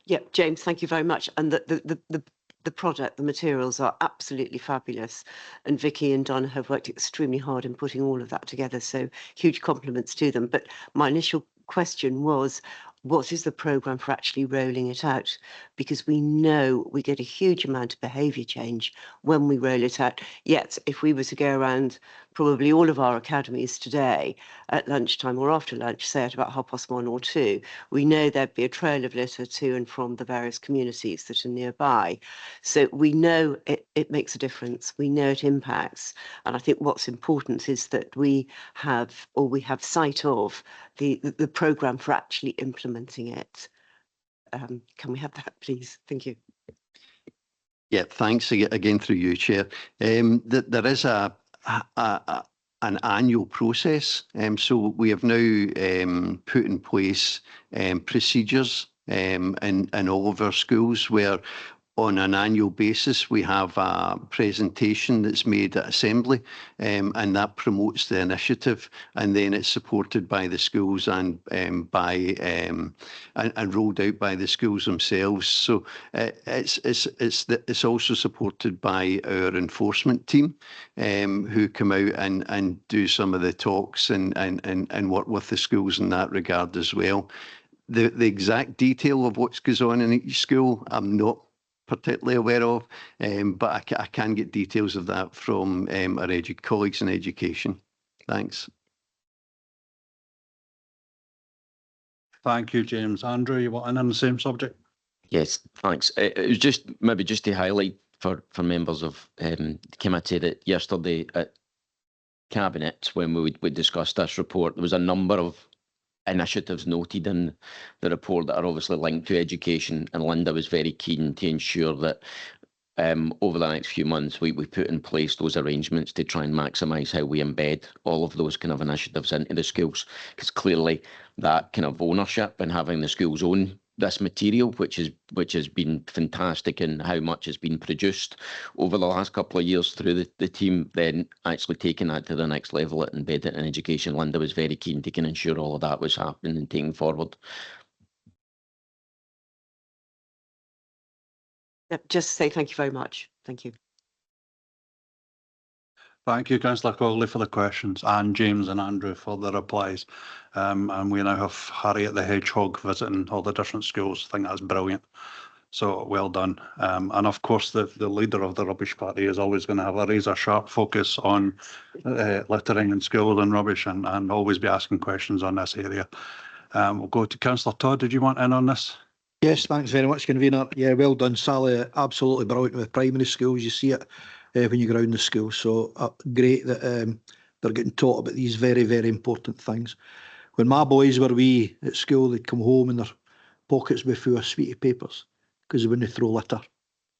Yeah, James, thank you very much. And the product, the materials are absolutely fabulous. And Vicky and Don have worked extremely hard in putting all of that together. So huge compliments to them. But my initial question was, what is the programme for actually rolling it out? Because we know we get a huge amount of behaviour change when we roll it out. Yet, if we were to go around probably all of our academies today at lunchtime or after lunch, say at about 1:30 or 2, we know there'd be a trail of litter to and from the various communities that are nearby. So we know it makes a difference. We know it impacts. And I think what's important is that we have sight of the programme for actually implementing it. Can we have that, please? Thank you. Yeah, thanks again through you, Chair. There is an annual process. So we have now put in place procedures in all of our schools where on an annual basis, we have a presentation that's made at assembly, and that promotes the initiative, and then it's supported by the schools and rolled out by the schools themselves. So it's also supported by our enforcement team, who come out and do some of the talks and work with the schools in that regard as well. The exact detail of what goes on in each school, I'm not particularly aware of, but I can get details of that from our colleagues in education. Thanks. Thank you, James. Andrew, you want in on the same subject? Yes, thanks. It was just maybe just to highlight for members of the committee that yesterday at Cabinet, when we discussed this report, there was a number of initiatives noted in the report that are obviously linked to education, and Linda was very keen to ensure that over the next few months we put in place those arrangements to try and maximise how we embed all of those kind of initiatives into the schools, because clearly that kind of ownership and having the schools own this material, which has been fantastic in how much has been produced over the last couple of years through the team, then actually taking that to the next level and embed it in education. Linda was very keen to can ensure all of that was happening and taking forward. Just say thank you very much. Thank you. Thank you, Councillor Cogley, for the questions, and James and Andrew for the replies. And we now have Harriet the Hedgehog visiting all the different schools. I think that's brilliant. So well done. And of course, the leader of the rubbish party is always going to have a razor sharp focus on littering in schools and rubbish, and always be asking questions on this area. We'll go to Councillor Todd. Did you want in on this? Yes, thanks very much, convener. Yeah, well done, Sally. Absolutely brilliant with primary schools. You see it when you go around the school. So great that they're getting taught about these very, very important things. When my boys were wee at school, they'd come home and their pockets would be full of sweetie papers because they wouldn't throw litter.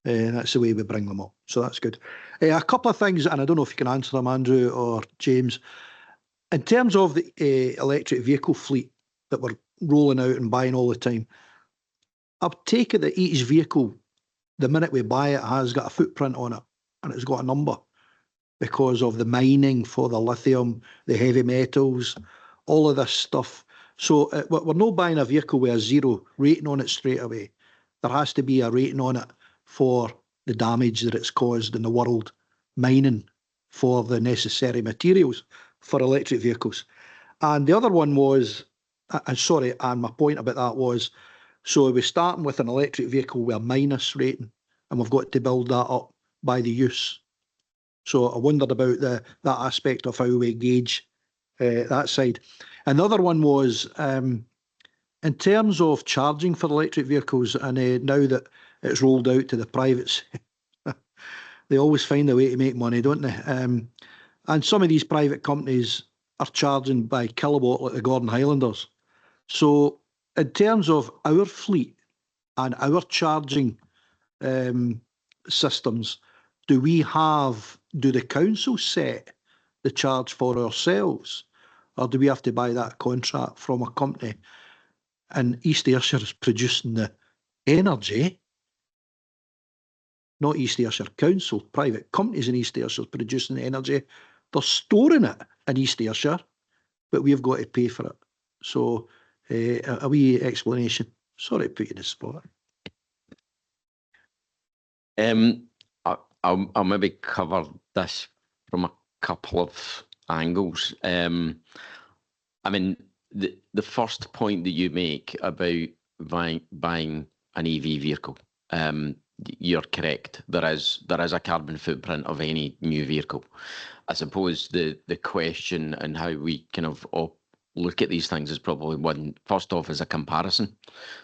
That's the way we bring them up. So that's good. A couple of things, and I don't know if you can answer them, Andrew or James. In terms of the electric vehicle fleet that we're rolling out and buying all the time, I take it that each vehicle, the minute we buy it, has got a footprint on it and it's got a number because of the mining for the lithium, the heavy metals, all of this stuff. So we're not buying a vehicle with a 0 rating on it straight away. There has to be a rating on it for the damage that it's caused in the world mining for the necessary materials for electric vehicles. And the other one was, and my point about that was, so we're starting with an electric vehicle with a minus rating, and we've got to build that up by the use. So I wondered about that aspect of how we gauge that side. And the other one was, in terms of charging for electric vehicles, and now that it's rolled out to the privates, they always find a way to make money, don't they? And some of these private companies are charging by kilowatt like the Gordon Highlanders. So in terms of our fleet and our charging systems, do the council set the charge for ourselves, or do we have to buy that contract from a company? And East Ayrshire is producing the energy, not East Ayrshire Council. Private companies in East Ayrshire producing the energy. They're storing it in East Ayrshire, but we've got to pay for it. So a wee explanation. Sorry to put you in the spot. I'll maybe cover this from a couple of angles. I mean, the first point that you make about buying an EV vehicle, you're correct. There is a carbon footprint of any new vehicle. I suppose the question and how we kind of look at these things is probably one, first off, is a comparison.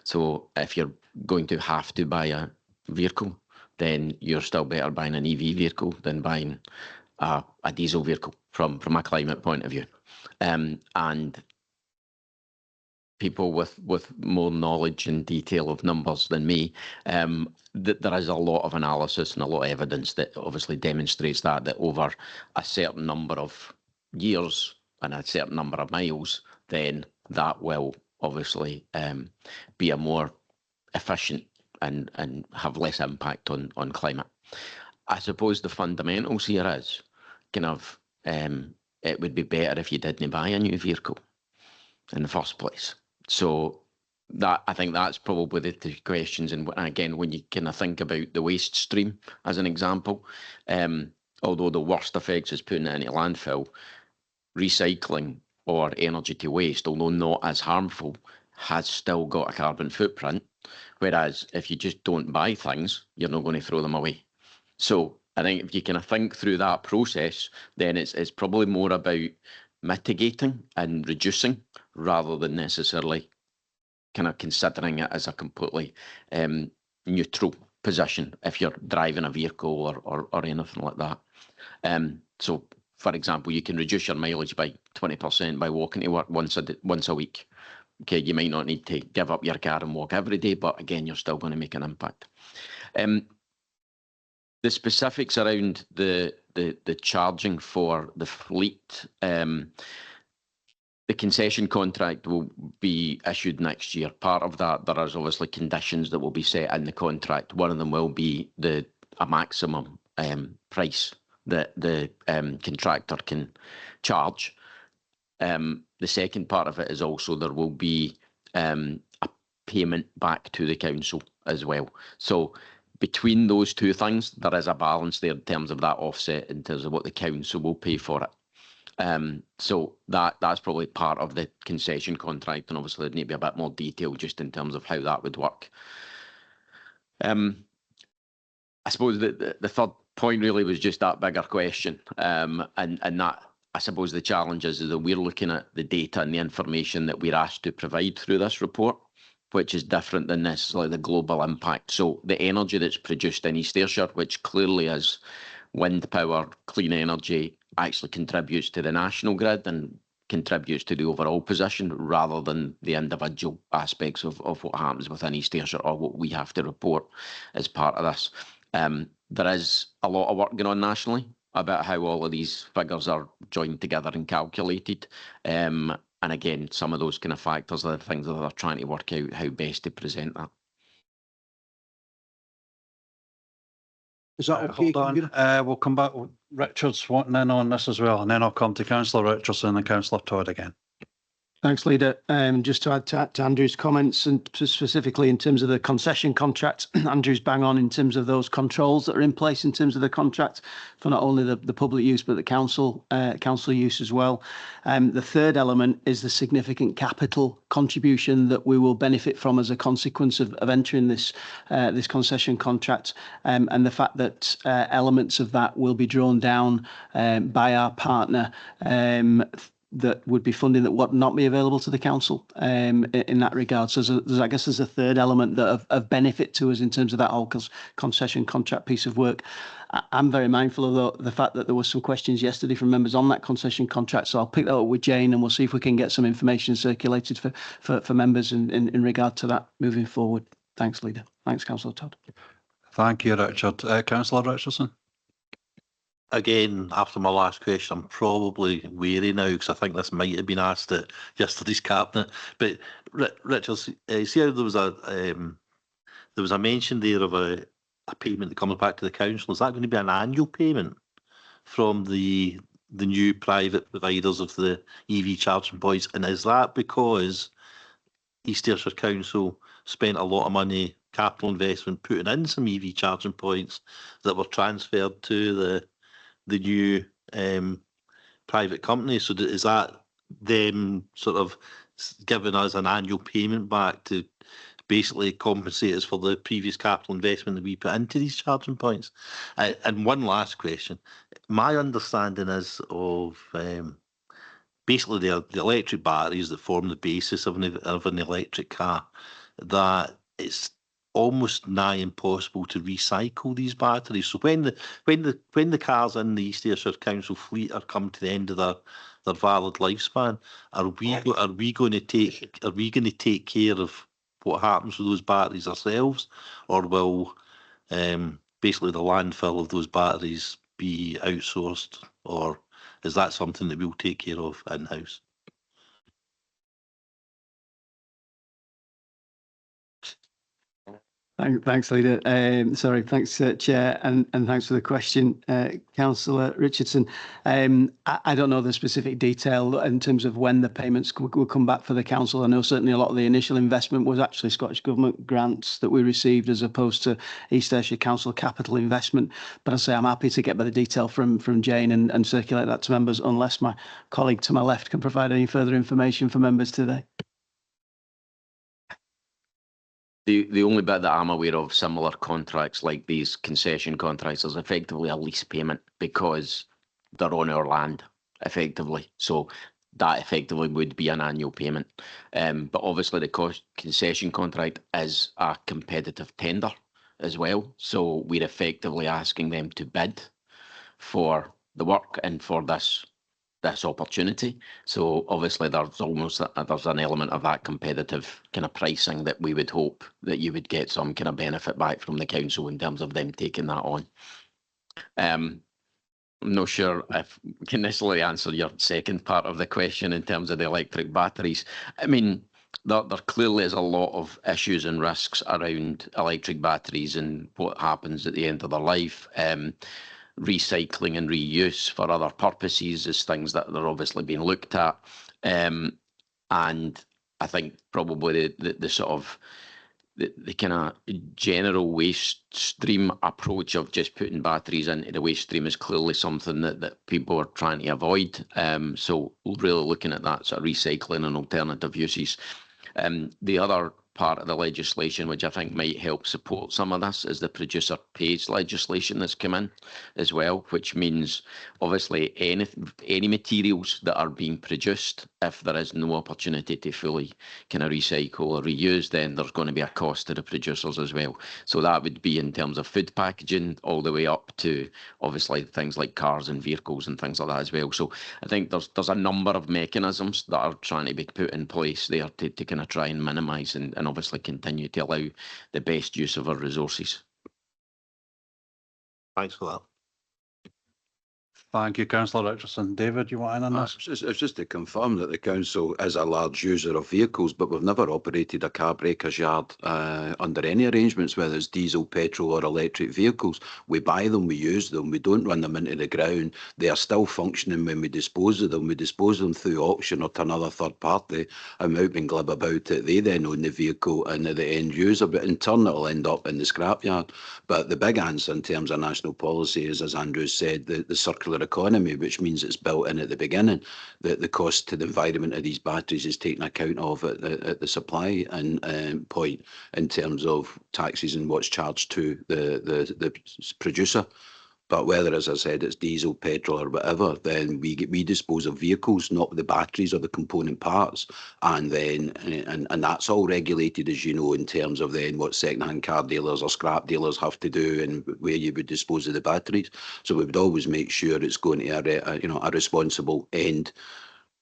So if you're going to have to buy a vehicle, then you're still better buying an EV vehicle than buying a diesel vehicle from a climate point of view. And people with more knowledge and detail of numbers than me, that there is a lot of analysis and a lot of evidence that obviously demonstrates that over a certain number of years and a certain number of miles, then that will obviously be a more efficient and have less impact on climate. I suppose the fundamentals here is kind of it would be better if you didn't buy a new vehicle in the first place. So that, I think that's probably the two questions. And again, when you kind of think about the waste stream as an example, although the worst effects is putting it into landfill, recycling or energy to waste, although not as harmful, has still got a carbon footprint. Whereas if you just don't buy things, you're not going to throw them away. So I think if you kind of think through that process, then it's probably more about mitigating and reducing rather than necessarily kind of considering it as a completely neutral position if you're driving a vehicle or anything like that. So, for example, you can reduce your mileage by 20% by walking to work once a week. Okay, you might not need to give up your car and walk every day, but again, you're still going to make an impact. The specifics around the charging for the fleet, the concession contract will be issued next year. Part of that, there is obviously conditions that will be set in the contract. One of them will be a maximum price that the contractor can charge. The second part of it is also there will be a payment back to the council as well. So between those two things, there is a balance there in terms of that offset in terms of what the council will pay for it. So that's probably part of the concession contract, and obviously there'd need to be a bit more detail just in terms of how that would work. I suppose the third point really was just that bigger question, and that I suppose the challenge is that we're looking at the data and the information that we're asked to provide through this report, which is different than necessarily the global impact. So the energy that's produced in East Ayrshire, which clearly is wind power, clean energy, actually contributes to the national grid and contributes to the overall position rather than the individual aspects of what happens within East Ayrshire or what we have to report as part of this. There is a lot of work going on nationally about how all of these figures are joined together and calculated. And again, some of those kind of factors are the things that they're trying to work out how best to present that. Is that okay? Hold on. We'll come back. Richard's wanting in on this as well, and then I'll come to Councillor Richardson and Councillor Todd again. Thanks, Leader. Just to add to Andrew's comments, and specifically in terms of the concession contract, Andrew's bang on in terms of those controls that are in place in terms of the contract for not only the public use but the council use as well. The third element is the significant capital contribution that we will benefit from as a consequence of entering this concession contract, and the fact that elements of that will be drawn down by our partner. That would be funding that would not be available to the council in that regard. So I guess there's a third element that of benefit to us in terms of that whole concession contract piece of work. I'm very mindful of the fact that there were some questions yesterday from members on that concession contract. So I'll pick that up with Jane and we'll see if we can get some information circulated for members in regard to that moving forward. Thanks, Leader. Thanks, Councillor Todd. Thank you, Richard. Councillor Richardson. Again, after my last question, I'm probably wary now because I think this might have been asked at yesterday's cabinet. But Richard, see how there was a mention there of a payment that comes back to the council. Is that going to be an annual payment from the new private providers of the EV charging points? And is that because East Ayrshire Council spent a lot of money, capital investment, putting in some EV charging points that were transferred to the new private company? So is that them sort of giving us an annual payment back to basically compensate us for the previous capital investment that we put into these charging points? And one last question. My understanding is of basically the electric batteries that form the basis of an electric car, that it's almost nigh impossible to recycle these batteries. So when the cars in the East Ayrshire Council fleet are come to the end of their valid lifespan, are we going to take care of what happens with those batteries ourselves, or will basically the landfill of those batteries be outsourced, or is that something that we'll take care of in-house? Thanks, Leader. Thanks, Chair, and thanks for the question, Councillor Richardson. I don't know the specific detail in terms of when the payments will come back for the council. I know certainly a lot of the initial investment was actually Scottish Government grants that we received as opposed to East Ayrshire Council capital investment. But I say I'm happy to get the detail from Jane and circulate that to members, unless my colleague to my left can provide any further information for members today. The only bit that I'm aware of similar contracts like these concession contracts is effectively a lease payment because they're on our land, effectively. So that effectively would be an annual payment. But obviously the concession contract is a competitive tender as well. So we're effectively asking them to bid for the work and for this opportunity. So obviously there's an element of that competitive kind of pricing that we would hope that you would get some kind of benefit back from the council in terms of them taking that on. I'm not sure if I can necessarily answer your second part of the question in terms of the electric batteries. I mean, there clearly is a lot of issues and risks around electric batteries and what happens at the end of their life. Recycling and reuse for other purposes is things that are obviously being looked at. And I think probably the sort of the kind of general waste stream approach of just putting batteries into the waste stream is clearly something that people are trying to avoid. So really looking at that sort of recycling and alternative uses. The other part of the legislation, which I think might help support some of this, is the producer pays legislation that's come in as well, which means obviously any materials that are being produced if there is no opportunity to fully kind of recycle or reuse, then there's going to be a cost to the producers as well. So that would be in terms of food packaging all the way up to obviously things like cars and vehicles and things like that as well. So I think there's a number of mechanisms that are trying to be put in place there to kind of try and minimise and obviously continue to allow the best use of our resources. Thanks for that. Thank you, Councillor Richardson. David, you want in on this? It's just to confirm that the council is a large user of vehicles, but we've never operated a car breakers yard under any arrangements, whether it's diesel, petrol or electric vehicles. We buy them, we use them, we don't run them into the ground. They are still functioning when we dispose of them. We dispose of them through auction or to another third party. And without being glib about it, they then own the vehicle and the end user, but in turn it'll end up in the scrapyard. But the big answer in terms of national policy is, as Andrew said, the circular economy, which means it's built in at the beginning, that the cost to the environment of these batteries is taken account of at the supply and point in terms of taxes and what's charged to the producer. But whether, as I said, it's diesel, petrol or whatever, then we dispose of vehicles, not the batteries or the component parts. And then, and that's all regulated, as you know, in terms of then what second-hand car dealers or scrap dealers have to do and where you would dispose of the batteries. So we would always make sure it's going to a responsible end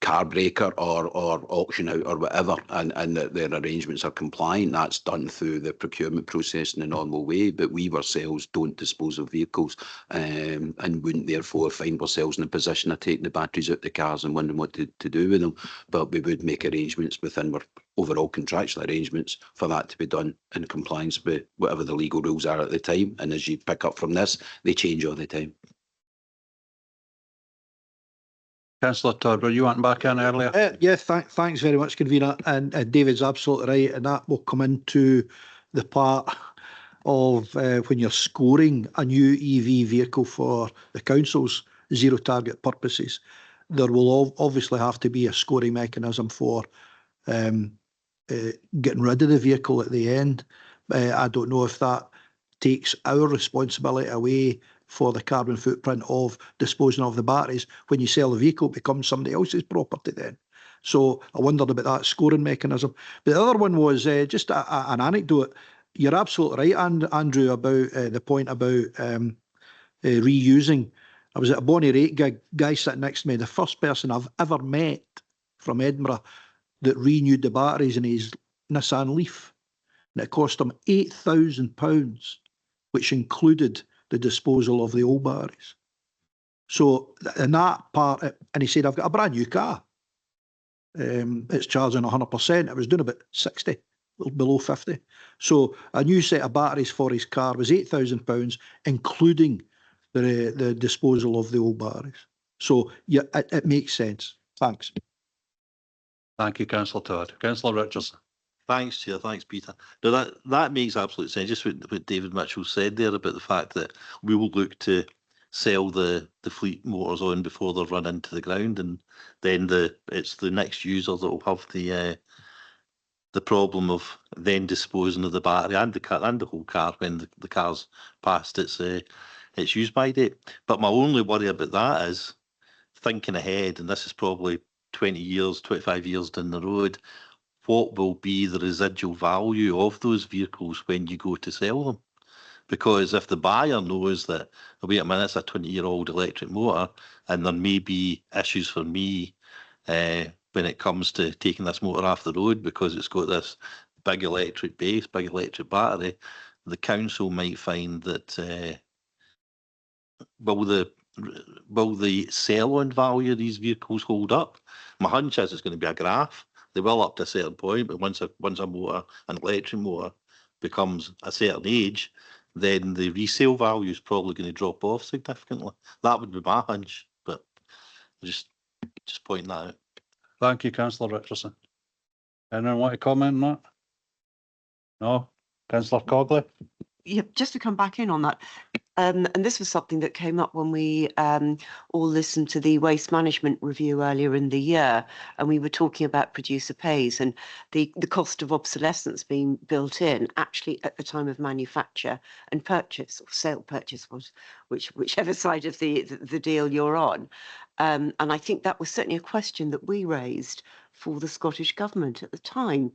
car breaker or auction out or whatever, and that their arrangements are compliant. That's done through the procurement process in the normal way, but we ourselves don't dispose of vehicles and wouldn't therefore find ourselves in a position of taking the batteries out the cars and wondering what to do with them. But we would make arrangements within our overall contractual arrangements for that to be done in compliance with whatever the legal rules are at the time. And as you pick up from this, they change all the time. Councillor Todd, were you wanting back in earlier? Yeah, thanks very much, convener. And David's absolutely right, and that will come into the part of when you're scoring a new EV vehicle for the council's zero target purposes. There will obviously have to be a scoring mechanism for getting rid of the vehicle at the end. I don't know if that takes our responsibility away for the carbon footprint of disposing of the batteries. When you sell the vehicle, it becomes somebody else's property then. So I wondered about that scoring mechanism. But the other one was just an anecdote. You're absolutely right, Andrew, about the point about reusing. I was at a Bonnie Raitt gig, guy sitting next to me, the first person I've ever met from Edinburgh that renewed the batteries in his Nissan Leaf. And it cost him £8,000, which included the disposal of the old batteries. So in that part, and he said, I've got a brand new car. It's charging 100%. It was doing about 60, below 50. So a new set of batteries for his car was £8,000, including the disposal of the old batteries. So yeah, it makes sense. Thanks. Thank you, Councillor Todd. Councillor Richardson. Thanks, Chair. Thanks, Peter. Now that makes absolute sense. Just what David Mitchell said there about the fact that we will look to sell the fleet motors on before they're run into the ground, and then it's the next user that will have the problem of then disposing of the battery and the whole car when the car's past its use by date. But my only worry about that is thinking ahead, and this is probably 20 years, 25 years down the road. What will be the residual value of those vehicles when you go to sell them? Because if the buyer knows that, oh, wait a minute, it's a 20-year-old electric motor, and there may be issues for me when it comes to taking this motor off the road because it's got this big electric base, big electric battery, the council might find that will the sell-on value of these vehicles hold up? My hunch is it's going to be a graph. They will up to a certain point, but once a motor, an electric motor, becomes a certain age, then the resale value is probably going to drop off significantly. That would be my hunch, but just pointing that out. Thank you, Councillor Richardson. Anyone want to comment on that? No? Councillor Cogley? Yeah, just to come back in on that, and this was something that came up when we all listened to the waste management review earlier in the year, and we were talking about producer pays and the cost of obsolescence being built in actually at the time of manufacture and purchase, or sale purchase, whichever side of the deal you're on. And I think that was certainly a question that we raised for the Scottish Government at the time.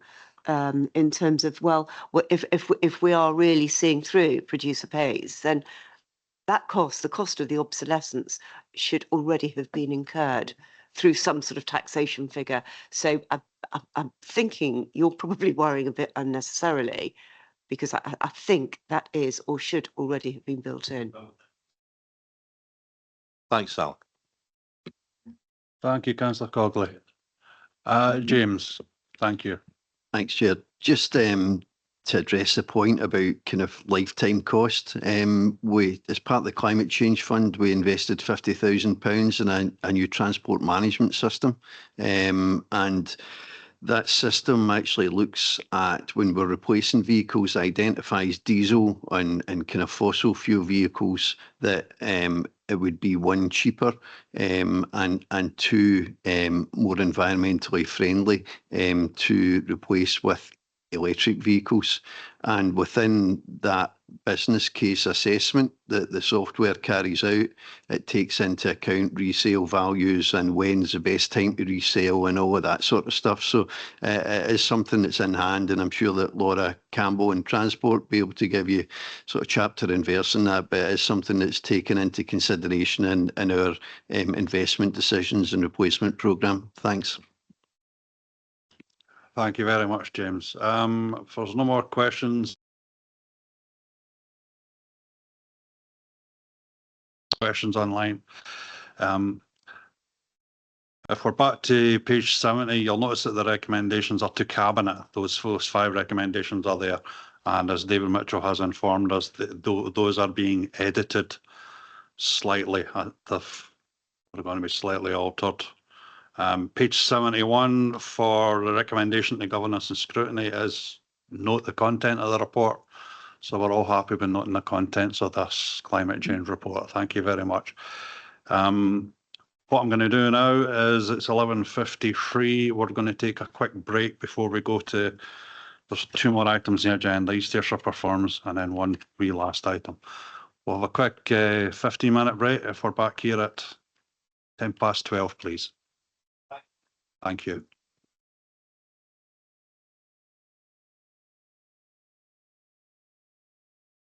In terms of, well, if we are really seeing through producer pays, then that cost, the cost of the obsolescence, should already have been incurred through some sort of taxation figure. So I'm thinking you're probably worrying a bit unnecessarily, because I think that is or should already have been built in. Thanks, Sal. Thank you, Councillor Cogley. James, thank you. Thanks, Chair. Just to address the point about kind of lifetime cost, we, as part of the Climate Change Fund, we invested £50,000 in a new transport management system, and that system actually looks at, when we're replacing vehicles, identifies diesel and kind of fossil fuel vehicles that it would be, one, cheaper, and two, more environmentally friendly to replace with electric vehicles. And within that business case assessment that the software carries out, it takes into account resale values and when's the best time to resell and all of that sort of stuff. So it is something that's in hand, and I'm sure that Laura Campbell in Transport will be able to give you sort of chapter and verse on that, but it is something that's taken into consideration in our investment decisions and replacement programme. Thanks. Thank you very much, James. If there's no more questions online, if we're back to page 70, you'll notice that the recommendations are to Cabinet. Those 5 recommendations are there, and as David Mitchell has informed us, those are being edited slightly. They're going to be slightly altered. Page 71 for the recommendation to Governance and Scrutiny is note the content of the report. So we're all happy with noting the contents of this climate change report. Thank you very much. What I'm going to do now is, it's 11:53. We're going to take a quick break before we go to, there's 2 more items on the agenda, East Ayrshire Performance, and then one wee last item. We'll have a quick 15-minute break if we're back here at 12:10, please. Thank you.